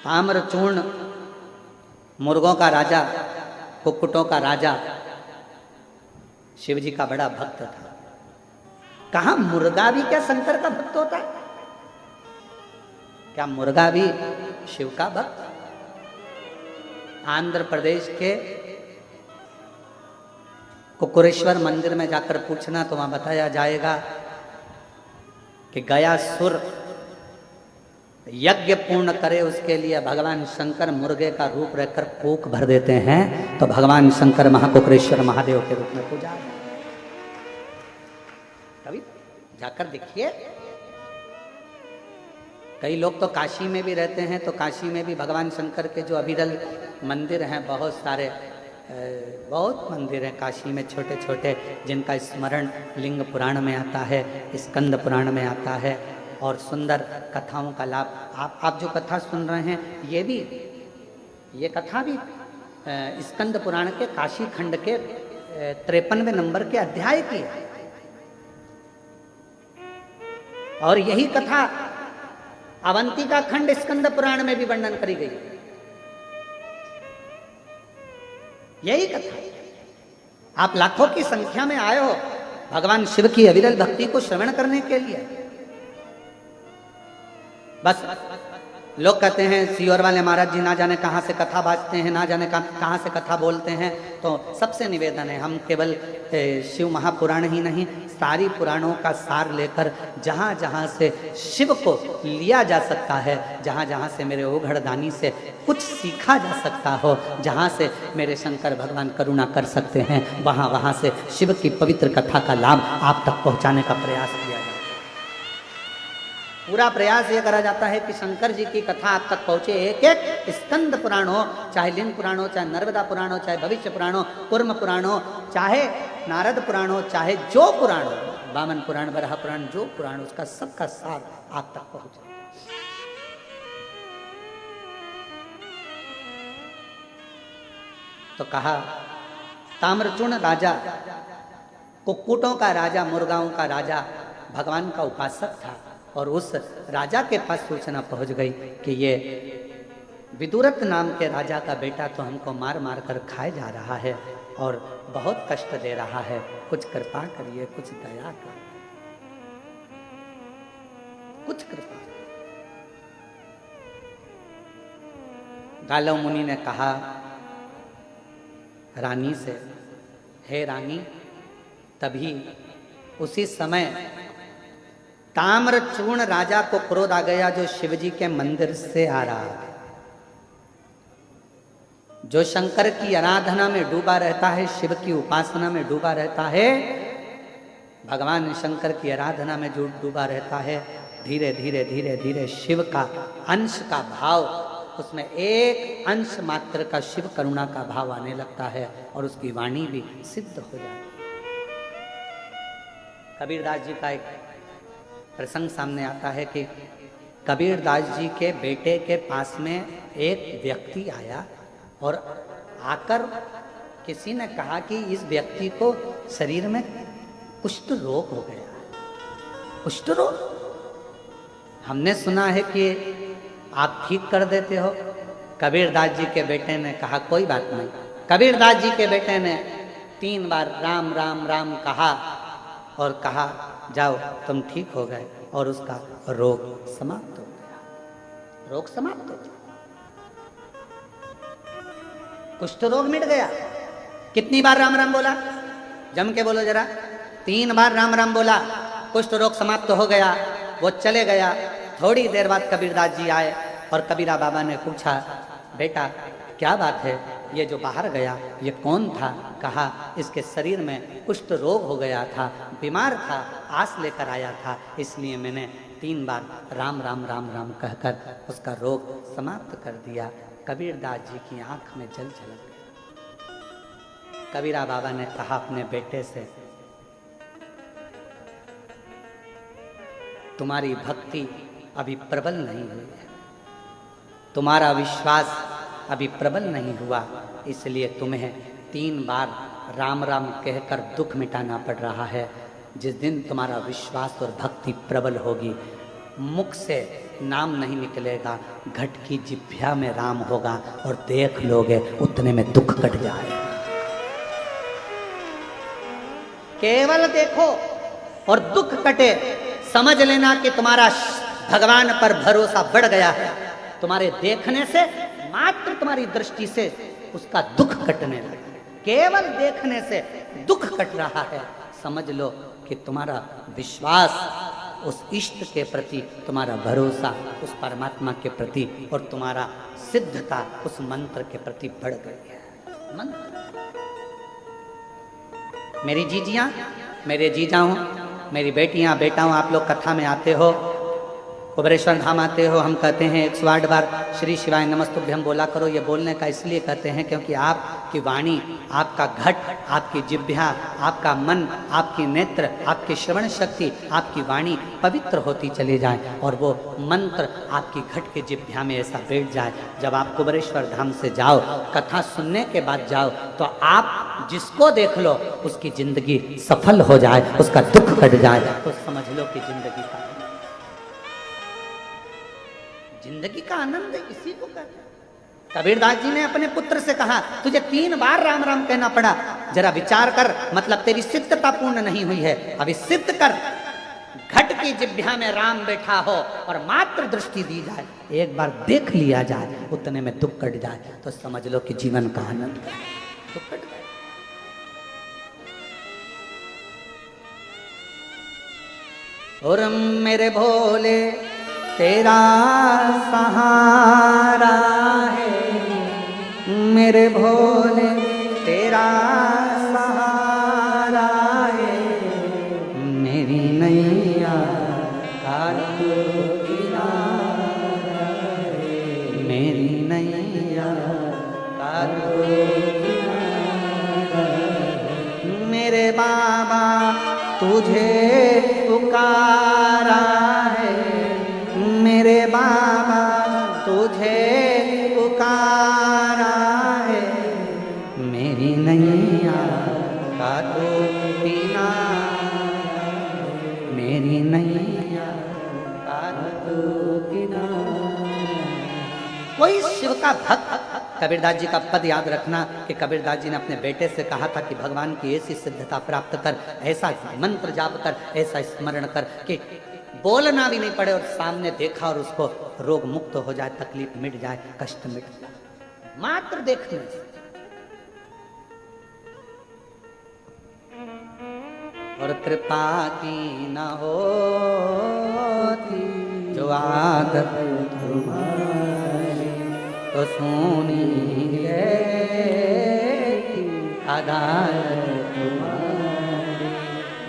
ताम्रचूर्ण मुर्गों का राजा, कुक्कुटों का राजा, शिव जी का बड़ा भक्त था। कहा मुर्गा भी क्या शंकर का भक्त होता है? क्या मुर्गा भी शिव का भक्त? आंध्र प्रदेश के कुकुरेश्वर मंदिर में जाकर पूछना तो वहां बताया जाएगा कि गयासुर यज्ञ पूर्ण करे, उसके लिए भगवान शंकर मुर्गे का रूप रहकर कोक भर देते हैं, तो भगवान शंकर महाकुकुरेश्वर महादेव के रूप में पूजा। कभी जाकर देखिए। कई लोग तो काशी में भी रहते हैं, तो काशी में भी भगवान शंकर के जो अविरल मंदिर हैं, बहुत सारे बहुत मंदिर हैं काशी में, छोटे छोटे, जिनका स्मरण लिंग पुराण में आता है, स्कंद पुराण में आता है, और सुंदर कथाओं का लाभ। आप जो कथा सुन रहे हैं, ये कथा भी स्कंद पुराण के काशी खंड के 53वें नंबर के अध्याय की है। और यही कथा अवंतिका खंड स्कंद पुराण में भी वर्णन करी गई। यही कथा। आप लाखों की संख्या में आए हो भगवान शिव की अविरल भक्ति को श्रवण करने के लिए। बस लोग कहते हैं सियोर वाले महाराज जी ना जाने कहाँ से कथा बाजते हैं, ना जाने कहाँ से कथा बोलते हैं। तो सबसे निवेदन है, हम केवल शिव महापुराण ही नहीं, सारी पुराणों का सार लेकर जहाँ जहाँ से शिव को लिया जा सकता है, जहाँ जहाँ से मेरे ओघड़दानी से कुछ सीखा जा सकता हो, जहाँ से मेरे शंकर भगवान करुणा कर सकते हैं, वहाँ वहाँ से शिव की पवित्र कथा का लाभ आप तक पहुँचाने का प्रयास किया जाए। पूरा प्रयास ये करा जाता है कि शंकर जी की कथा आप तक पहुंचे। एक एक स्कंद पुराण हो, चाहे लिंग पुराण हो, चाहे नर्मदा पुराण हो, चाहे भविष्य पुराण हो, कूर्म पुराण हो, चाहे नारद पुराण हो, चाहे जो पुराण हो, वामन पुराण, वराह पुराण, जो पुराण, उसका सबका सार आप तक पहुंचे। तो कहा ताम्रचूर्ण राजा, कुक्कुटों का राजा, मुर्गाओं का राजा, भगवान का उपासक था। और उस राजा के पास सूचना पहुंच गई कि ये विदुरथ नाम के राजा का बेटा तो हमको मार मार कर खाए जा रहा है और बहुत कष्ट दे रहा है, कुछ कृपा करिए, कुछ दया कर, कुछ कृपा। गालव मुनि ने कहा रानी से, हे रानी, तभी उसी समय ताम्रचूर्ण राजा को क्रोध आ गया जो शिवजी के मंदिर से आ रहा है, जो शंकर की आराधना में डूबा रहता है, शिव की उपासना में डूबा रहता है, भगवान शंकर की आराधना में जो डूबा रहता है, धीरे धीरे धीरे धीरे शिव का अंश का भाव, उसमें एक अंश मात्र का शिव करुणा का भाव आने लगता है और उसकी वाणी भी सिद्ध हो जाती है। कबीरदास जी का एक प्रसंग सामने आता है कि कबीरदास जी के बेटे के पास में एक व्यक्ति आया और आकर किसी ने कहा कि इस व्यक्ति को शरीर में कुष्ठ रोग हो गया। कुष्ठ रोग? हमने सुना है कि आप ठीक कर देते हो। कबीरदास जी के बेटे ने कहा कोई बात नहीं। कबीरदास जी के बेटे ने 3 बार राम राम राम कहा और कहा जाओ तुम ठीक हो गए, और उसका रोग समाप्त हो गया। रोग समाप्त हो गया, कुष्ठ रोग मिट गया। कितनी बार राम राम बोला? जम के बोलो जरा। 3 बार राम राम बोला, कुष्ठ रोग समाप्त हो गया, वो चले गया। थोड़ी देर बाद कबीरदास जी आए और कबीरा बाबा ने पूछा बेटा क्या बात है, ये जो बाहर गया ये कौन था? कहा इसके शरीर में कुष्ठ रोग हो गया था, बीमार था, आस लेकर आया था, इसलिए मैंने 3 बार राम राम राम राम कहकर उसका रोग समाप्त कर दिया। कबीरदास जी की आंख में जल झलक गया। कबीरा बाबा ने कहा अपने बेटे से, तुम्हारी भक्ति अभी प्रबल नहीं हुई है, तुम्हारा विश्वास अभी प्रबल नहीं हुआ, इसलिए तुम्हें 3 बार राम राम कहकर दुख मिटाना पड़ रहा है। जिस दिन तुम्हारा विश्वास और भक्ति प्रबल होगी, मुख से नाम नहीं निकलेगा, घट की जिभ्या में राम होगा और देख लोगे उतने में दुख कट जाएगा। केवल देखो और दुख कटे, समझ लेना कि तुम्हारा भगवान पर भरोसा बढ़ गया है। तुम्हारे देखने से, मात्र तुम्हारी दृष्टि से उसका दुख कटने लगा। केवल देखने से दुख कट रहा है, समझ लो कि तुम्हारा विश्वास उस इष्ट के प्रति, तुम्हारा भरोसा उस परमात्मा के प्रति और तुम्हारा सिद्धता उस मंत्र के प्रति बढ़ गई है। मंत्र, मेरी जीजियां, मेरे जीजाओं, मेरी बेटियां, बेटाओं, आप लोग कथा में आते हो, कुबरेश्वर धाम आते हो, हम कहते हैं 108 बार श्री शिवाय नमस्तुभ्यम बोला करो। ये बोलने का इसलिए कहते हैं क्योंकि आपकी वाणी, आपका घट, आपकी जिह्वा, आपका मन, आपकी नेत्र, आपकी श्रवण शक्ति, आपकी वाणी पवित्र होती चली जाए और वो मंत्र आपकी घट के जिह्वा में ऐसा बैठ जाए। जब आप कुबरेश्वर धाम से जाओ, कथा सुनने के बाद जाओ, तो आप जिसको देख लो उसकी जिंदगी सफल हो जाए, उसका दुख कट जाए, तो समझ लो कि जिंदगी का आनंद इसी को कहते हैं। कबीरदास जी ने अपने पुत्र से कहा, तुझे 3 बार राम राम कहना पड़ा, जरा विचार कर, मतलब तेरी सिद्धता पूर्ण नहीं हुई है, अभी सिद्ध कर। घट की जिह्वा में राम बैठा हो और मात्र दृष्टि दी जाए, एक बार देख लिया जाए, उतने में दुख कट जाए, तो समझ लो कि जीवन का आनंद दुख कट गया। और मेरे भोले तेरा सहारा है, मेरे भोले तेरा सहारा है, मेरी नैया का तू किनारा है, मेरी नैया का तू किनारा है, मेरे बाबा तुझे पुकारा है, मेरे बाबा तुझे पुकारा है, मेरी नैया का तू किनारा, मेरी नैया का तू किनारा। कोई शिव का भक्त, कबीरदास जी का पद याद रखना कि कबीरदास जी ने अपने बेटे से कहा था कि भगवान की ऐसी सिद्धता प्राप्त कर, ऐसा मंत्र जाप कर, ऐसा स्मरण कर कि बोलना भी नहीं पड़े और सामने देखा और उसको रोग मुक्त हो जाए, तकलीफ मिट जाए, कष्ट मिट जाए, मात्र देखने से। और कृपा की न होती जो आदत तुम्हारी, तो सुनी अदालत तुम्हारी,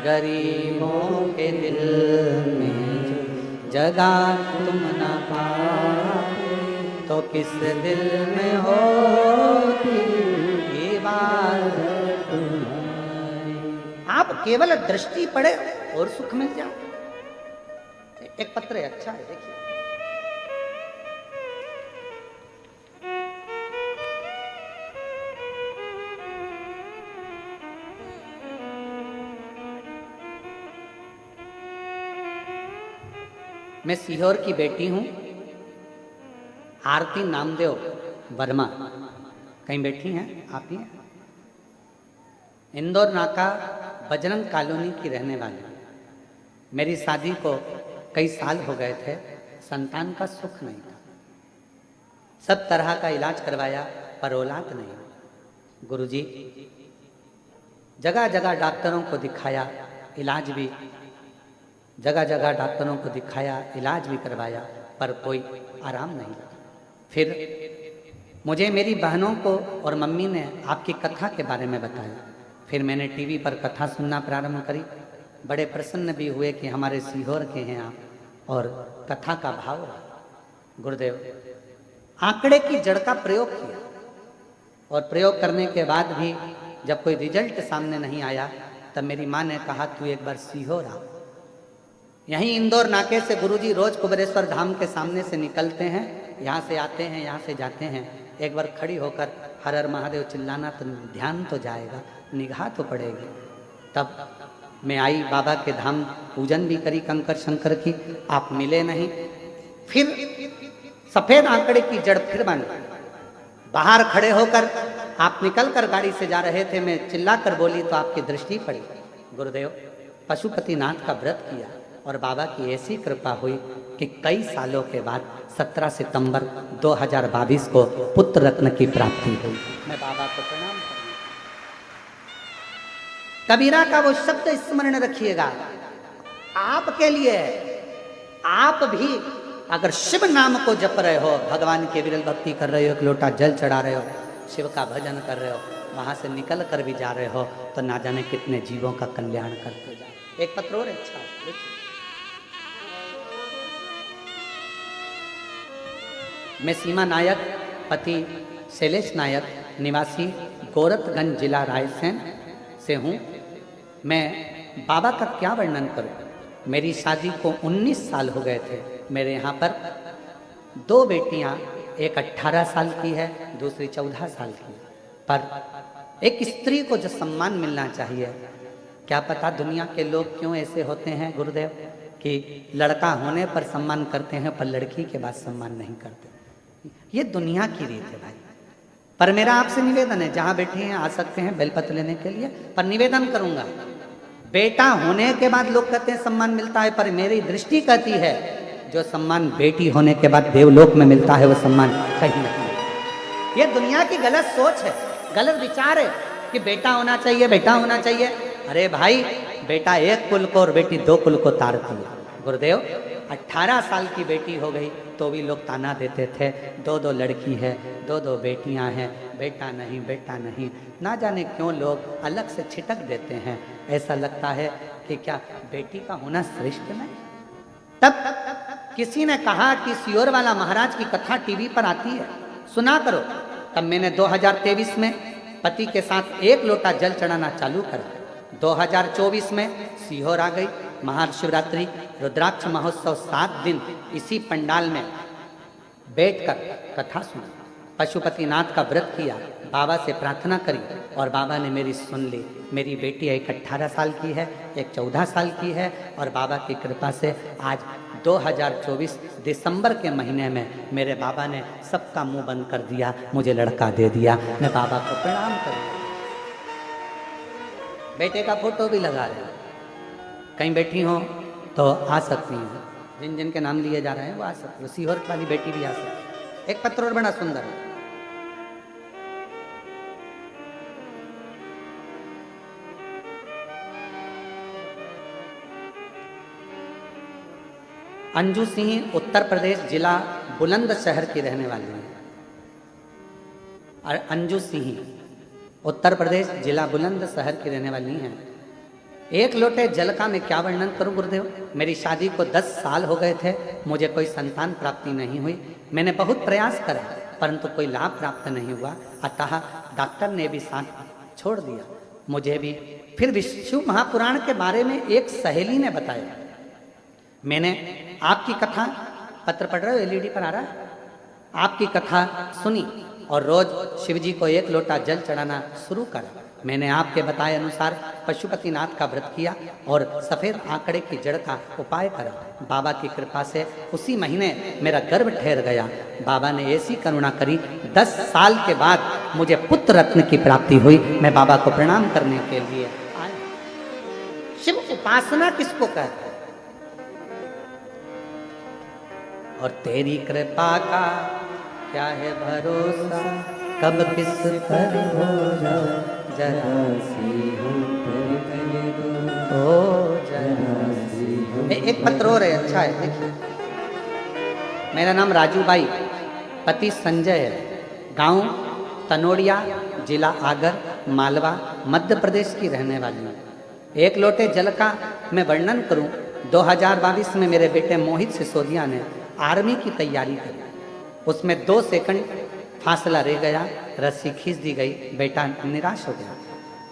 गरीबों के दिल में जगह तुम न पाते, तो किस दिल में होती इबादत तुम्हारी। आप केवल दृष्टि पड़े और सुख मिल जाए। एक पत्र है, अच्छा है, देखिए। मैं सीहोर की बेटी हूं, आरती नामदेव वर्मा। कहीं बैठी हैं आप ही? इंदौर नाका बजरंग कॉलोनी की रहने वाली। मेरी शादी को कई साल हो गए थे, संतान का सुख नहीं था, सब तरह का इलाज करवाया पर औलाद नहीं। गुरुजी जगह जगह डॉक्टरों को दिखाया, इलाज भी जगह जगह डॉक्टरों को दिखाया, इलाज भी करवाया, पर कोई आराम नहीं। फिर मुझे मेरी बहनों को और मम्मी ने आपकी कथा के बारे में बताया। फिर मैंने टीवी पर कथा सुनना प्रारंभ करी। बड़े प्रसन्न भी हुए कि हमारे सीहोर के हैं आप, और कथा का भाव रहा। गुरुदेव आंकड़े की जड़ का प्रयोग किया और प्रयोग करने के बाद भी जब कोई रिजल्ट सामने नहीं आया तब मेरी माँ ने कहा तू एक बार सीहोर आ। यहीं इंदौर नाके से गुरुजी रोज कुबेरेश्वर धाम के सामने से निकलते हैं, यहाँ से आते हैं, यहाँ से जाते हैं। एक बार खड़ी होकर हर हर महादेव चिल्लाना तो ध्यान तो जाएगा, निगाह तो पड़ेगी। तब मैं आई, बाबा के धाम पूजन भी करी कंकर शंकर की, आप मिले नहीं। फिर सफेद आंकड़े की जड़ फिर बन बाहर खड़े होकर आप निकल कर गाड़ी से जा रहे थे, मैं चिल्लाकर बोली तो आपकी दृष्टि पड़ी। गुरुदेव पशुपतिनाथ का व्रत किया और बाबा की ऐसी कृपा हुई कि कई सालों के बाद 17 सितंबर 2022 को पुत्र रत्न की प्राप्ति हुई। मैं बाबा को प्रणाम करूंगा। कबीरा का वो शब्द स्मरण रखिएगा, आपके लिए आप भी अगर शिव नाम को जप रहे हो, भगवान के विरल भक्ति कर रहे हो, एक लोटा जल चढ़ा रहे हो, शिव का भजन कर रहे हो, वहां से निकल कर भी जा रहे हो तो ना जाने कितने जीवों का कल्याण करते जाओ। एक पत्र और अच्छा देखिए, मैं सीमा नायक पति शैलेश नायक निवासी गोरखगंज जिला रायसेन से हूँ। मैं बाबा का क्या वर्णन करूँ। मेरी शादी को 19 साल हो गए थे। मेरे यहाँ पर 2 बेटियाँ, एक 18 साल की है, दूसरी 14 साल की। पर एक स्त्री को जो सम्मान मिलना चाहिए, क्या पता दुनिया के लोग क्यों ऐसे होते हैं गुरुदेव कि लड़का होने पर सम्मान करते हैं पर लड़की के बाद सम्मान नहीं करते। ये दुनिया की रीत है भाई। पर मेरा आपसे निवेदन है, जहां बैठे हैं आ सकते हैं बेलपत्र लेने के लिए, पर निवेदन करूंगा, बेटा होने के बाद लोग कहते हैं सम्मान मिलता है, पर मेरी दृष्टि कहती है जो सम्मान बेटी होने के बाद देवलोक में मिलता है वो सम्मान कहीं नहीं। ये दुनिया की गलत सोच है, गलत विचार है कि बेटा होना चाहिए, बेटा होना चाहिए। अरे भाई, बेटा एक कुल को और बेटी 2 कुल को तारती है। गुरुदेव 18 साल की बेटी हो गई तो भी लोग ताना देते थे, 2 लड़की है, 2 बेटियां हैं, बेटा नहीं, बेटा नहीं। ना जाने क्यों लोग अलग से छिटक देते हैं। ऐसा लगता है कि क्या बेटी का होना श्रेष्ठ नहीं। तब किसी ने कहा कि सियोर वाला महाराज की कथा टीवी पर आती है, सुना करो। तब मैंने 2023 में पति के साथ 1 लोटा जल चढ़ाना चालू करा। 2024 में सीहोर आ गई, महाशिवरात्रि रुद्राक्ष महोत्सव 7 दिन इसी पंडाल में बैठकर कथा सुनी, पशुपतिनाथ का व्रत किया, बाबा से प्रार्थना करी और बाबा ने मेरी सुन ली। मेरी बेटी एक 18 साल की है, एक 14 साल की है और बाबा की कृपा से आज 2024 दिसंबर के महीने में मेरे बाबा ने सबका मुंह बंद कर दिया, मुझे लड़का दे दिया। मैं बाबा को प्रणाम करूँ। बेटे का फोटो भी लगा रहे हैं, कहीं बैठी हो तो आ सकती हैं, जिन जिन के नाम लिए जा रहे हैं वो आ सकते हैं। सीहोर वाली बेटी भी आ सकती है। एक पत्र और बड़ा सुंदर है, अंजू सिंह उत्तर प्रदेश जिला बुलंदशहर की रहने वाली है। और अंजू सिंह उत्तर प्रदेश जिला बुलंदशहर की रहने वाली हैं। 1 लोटे जल का मैं क्या वर्णन करूं गुरुदेव। मेरी शादी को 10 साल हो गए थे, मुझे कोई संतान प्राप्ति नहीं हुई। मैंने बहुत प्रयास करा परंतु कोई लाभ प्राप्त नहीं हुआ, अतः डॉक्टर ने भी साथ छोड़ दिया। मुझे भी फिर विष्णु महापुराण के बारे में एक सहेली ने बताया। मैंने आपकी कथा, पत्र पढ़ रहे हो, एलईडी पर आ रहा है, आपकी कथा सुनी और रोज शिव जी को 1 लोटा जल चढ़ाना शुरू करा। मैंने आपके बताए अनुसार पशुपतिनाथ का व्रत किया और सफेद आंकड़े की जड़ का उपाय करा। बाबा की कृपा से उसी महीने मेरा गर्भ ठहर गया। बाबा ने ऐसी करुणा करी, 10 साल के बाद मुझे पुत्र रत्न की प्राप्ति हुई। मैं बाबा को प्रणाम करने के लिए आया। शिव उपासना किसको कहते हैं? और तेरी कृपा का क्या है भरोसा, कब किस पर हो जरा सी हो जरा सी। एक पत्र और है, अच्छा है, देखिए। मेरा नाम राजू बाई, पति संजय है, गांव तनोड़िया, जिला आगर, मालवा, मध्य प्रदेश की रहने वाली हूँ। 1 लोटे जल का मैं वर्णन करूं, 2022 में मेरे बेटे मोहित सिसोदिया ने आर्मी की तैयारी करी उसमें 2 सेकंड फासला रह गया, रस्सी खींच दी गई, बेटा निराश हो गया।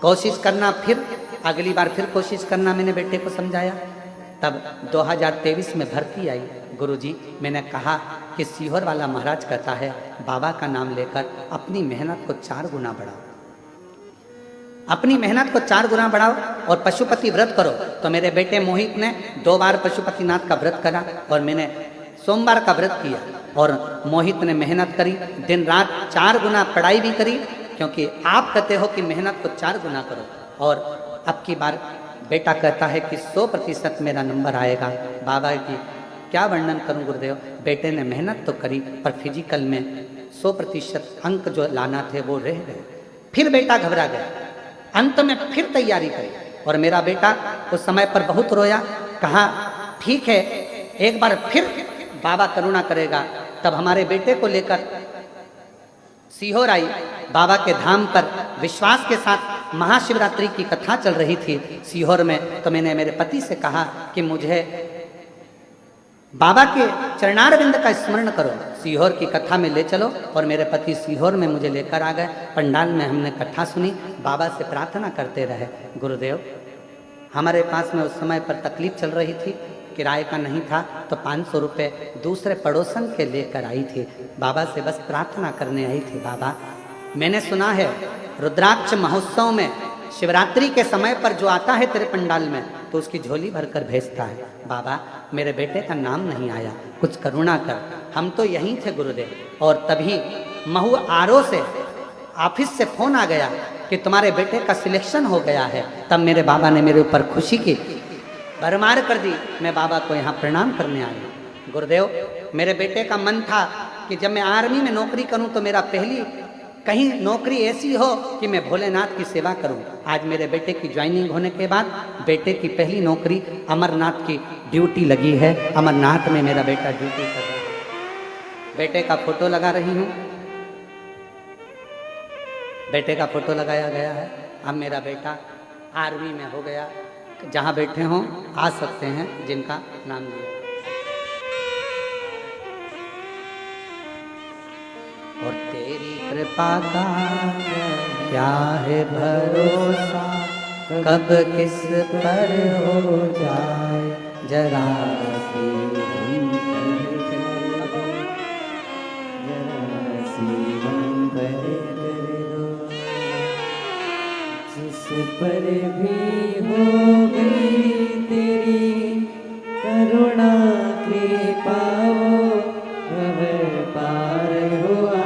कोशिश करना, फिर अगली बार फिर कोशिश करना, मैंने बेटे को समझाया। तब 2023 में भर्ती आई। गुरुजी, मैंने कहा कि सीहोर वाला महाराज कहता है बाबा का नाम लेकर अपनी मेहनत को 4 गुना बढ़ाओ, अपनी मेहनत को 4 गुना बढ़ाओ और पशुपति व्रत करो। तो मेरे बेटे मोहित ने 2 बार पशुपतिनाथ का व्रत करा और मैंने सोमवार का व्रत किया। और मोहित ने मेहनत करी, दिन रात 4 गुना पढ़ाई भी करी, क्योंकि आप कहते हो कि मेहनत को 4 गुना करो। और अब की बार बेटा कहता है कि 100% मेरा नंबर आएगा। बाबा की क्या वर्णन करूं गुरुदेव, बेटे ने मेहनत तो करी पर फिजिकल में 100% अंक जो लाना थे वो रह गए। फिर बेटा घबरा गया, अंत में फिर तैयारी करी और मेरा बेटा उस समय पर बहुत रोया। कहा ठीक है, एक बार फिर बाबा करुणा करेगा। तब हमारे बेटे को लेकर सीहोर आई, बाबा के धाम पर विश्वास के साथ महाशिवरात्रि की कथा चल रही थी सीहोर में। तो मैंने मेरे पति से कहा कि मुझे बाबा के चरणारविंद का स्मरण करो, सीहोर की कथा में ले चलो। और मेरे पति सीहोर में मुझे लेकर आ गए। पंडाल में हमने कथा सुनी, बाबा से प्रार्थना करते रहे। गुरुदेव, हमारे पास में उस समय पर तकलीफ चल रही थी, किराए का नहीं था, तो 500 रुपये दूसरे पड़ोसन के लेकर आई थी। बाबा से बस प्रार्थना करने आई थी। बाबा, मैंने सुना है रुद्राक्ष महोत्सव में शिवरात्रि के समय पर जो आता है तेरे पंडाल में तो उसकी झोली भरकर भेजता है। बाबा, मेरे बेटे का नाम नहीं आया, कुछ करुणा कर। हम तो यहीं थे गुरुदेव। और तभी महू आरओ से ऑफिस से फोन आ गया कि तुम्हारे बेटे का सिलेक्शन हो गया है। तब मेरे बाबा ने मेरे ऊपर खुशी की भरमार कर दी। मैं बाबा को यहाँ प्रणाम करने आई। गुरुदेव, मेरे बेटे का मन था कि जब मैं आर्मी में नौकरी करूं तो मेरा पहली कहीं नौकरी ऐसी हो कि मैं भोलेनाथ की सेवा करूं। आज मेरे बेटे की ज्वाइनिंग होने के बाद बेटे की पहली नौकरी अमरनाथ की ड्यूटी लगी है। अमरनाथ में मेरा बेटा ड्यूटी कर रहा है। बेटे का फोटो लगा रही हूं, बेटे का फोटो लगाया गया है। अब मेरा बेटा आर्मी में हो गया। जहां बैठे हों आ सकते हैं जिनका नाम लिया। और तेरी कृपा का क्या है भरोसा, कब किस पर हो जाए जरा सी हम पर जिस पर भी हो गई तेरी करुणा कृपा वो पार हुआ।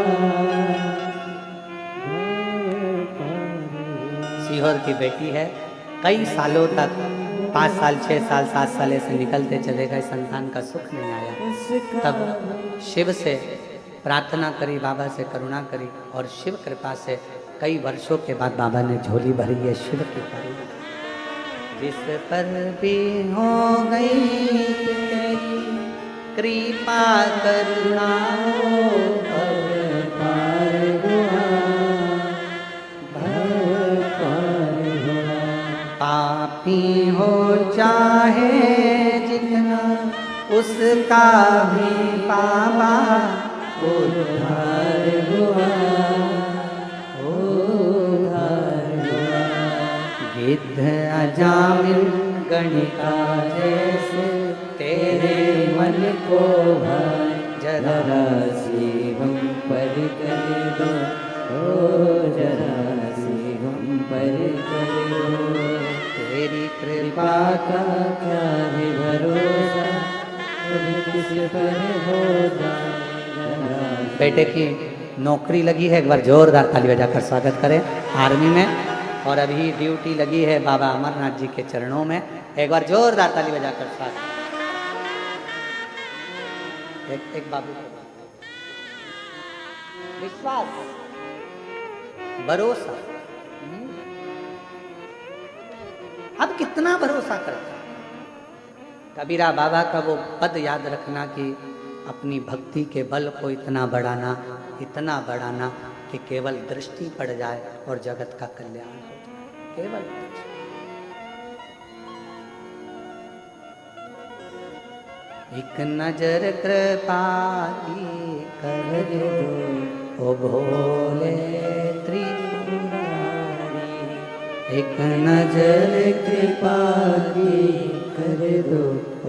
सीहोर की बेटी है, कई सालों तक 5 साल 6 साल 7 साल ऐसे निकलते चले गए, संतान का सुख नहीं आया। तब शिव से प्रार्थना करी, बाबा से करुणा करी और शिव कृपा से कई वर्षों के बाद बाबा ने झोली भरी है। शिव कृपा जिस पर भी हो गई तेरी कृपा करुणा पार हुआ, पापी हो चाहे जितना उसका भी पापा उद्धार हुआ। गिद्ध अजामिल गणिका जैसे तेरे मन को भाई जरा सी हम पर कर दो, ओ जरा सी हम पर कर दो। तेरी कृपा का क्या है भरोसा, किस पर हो जाए। बेटे की नौकरी लगी है, एक बार जोरदार ताली बजाकर स्वागत करें आर्मी में। और अभी ड्यूटी लगी है बाबा अमरनाथ जी के चरणों में, एक बार जोरदार ताली बजाकर स्वागत। एक बाबू विश्वास, भरोसा। अब कितना भरोसा करते हैं। कबीरा बाबा का वो पद याद रखना कि अपनी भक्ति के बल को इतना बढ़ाना कि केवल दृष्टि पड़ जाए और जगत का कल्याण हो जाए। केवल एक नजर कृपा की कर दो ओ भोले त्रिपुरारी, एक नजर कृपा की कर दो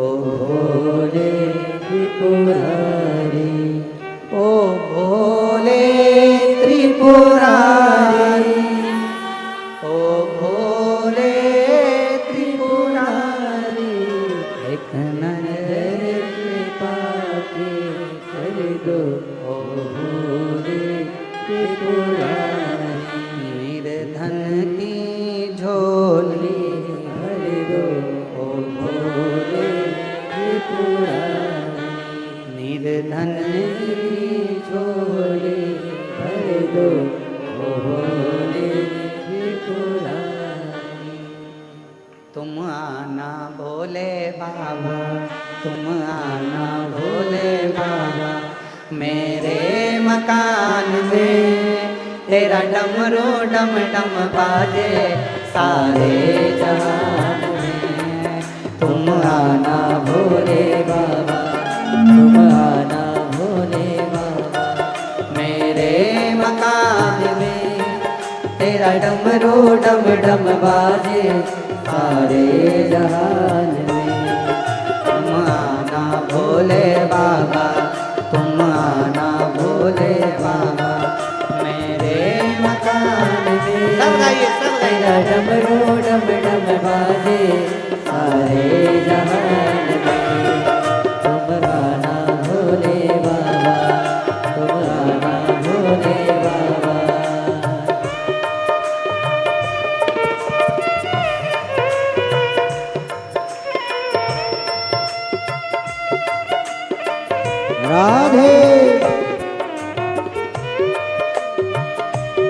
ओ भोले त्रिपुरारी, ओ भोले त्रिपुरारी, ओ भोले त्रिपुरारी, एक नजर कृपा की कर दो ओ भोले त्रिपुरारी, निर्धन की झोली भर दो ओ भोले त्रिपुरारी, निर्धन की झोली भर दो ओ भोले त्रिपुरारी। तुम आना भोले बाबा, तुम आना भोले बाबा, मेरे मकान में तेरा डमरू डम डम बाजे सारे जहान में। तुम आना भोले बाबा, तुम आना भोले बाबा, मेरे मकान में तेरा डमरू डम डम बाजे सारे जहान में। तुम आना भोले बाबा, तुम आना भोले बाबा, मेरे मकान में सब गाइए तेरा डमरू डम डम बाजे सारे जहान में। तुम आना भोले बाबा, तुम आना भोले बाबा। राधे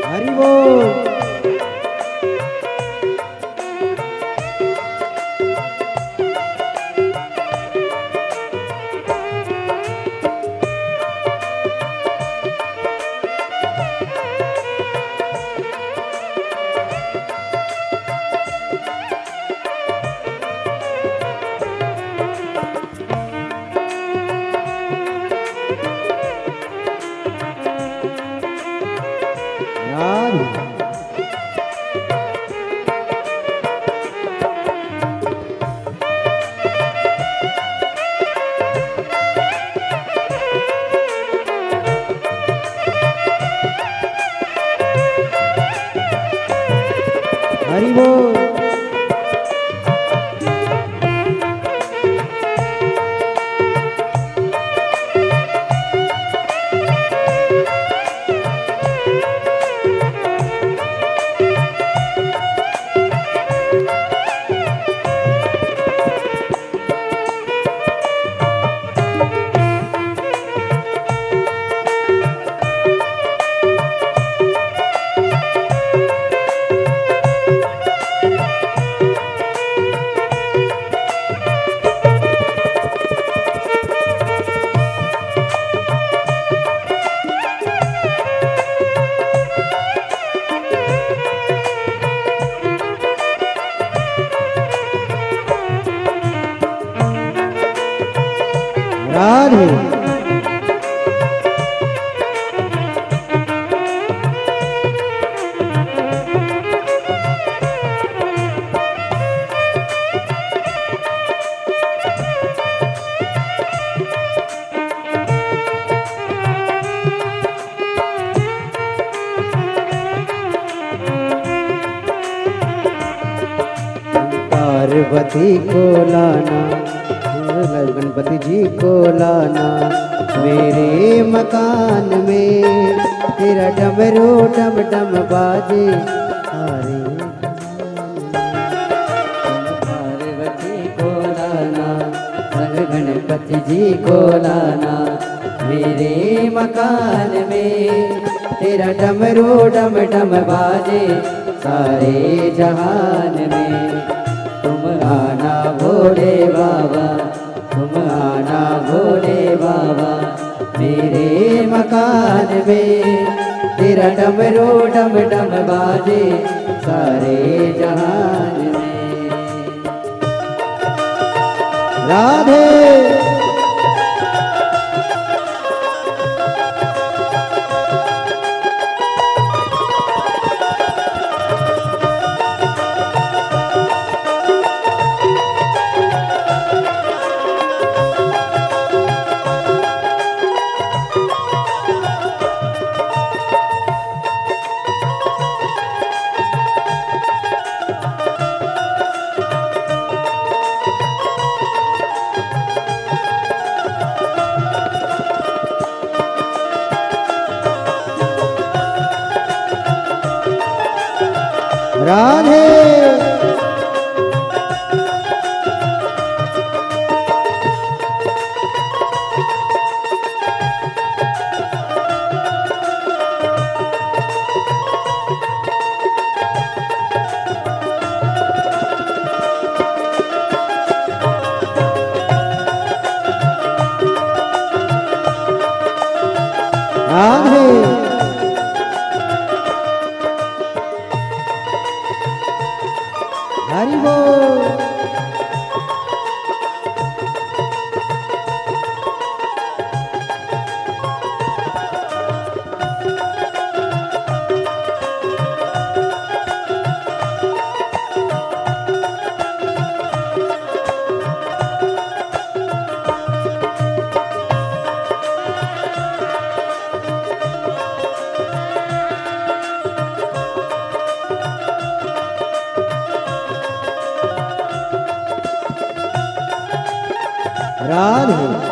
हरि बोल। हरि बोल। राधे पार्वती को लाना, गणपति जी को लाना मेरे मकान में, तेरा डमरू डम डम बाजे सारे पार्वती को लाना, गणपति जी को लाना मेरे मकान में, तेरा डमरू डम डम बाजे सारे जहान में। तुम आना भोले बाबा, तुम आना भोले बाबा, मेरे मकान में तेरा डमरू डम डम बाजे सारे जहान में। राधे राधे राधे हरि बोल राधे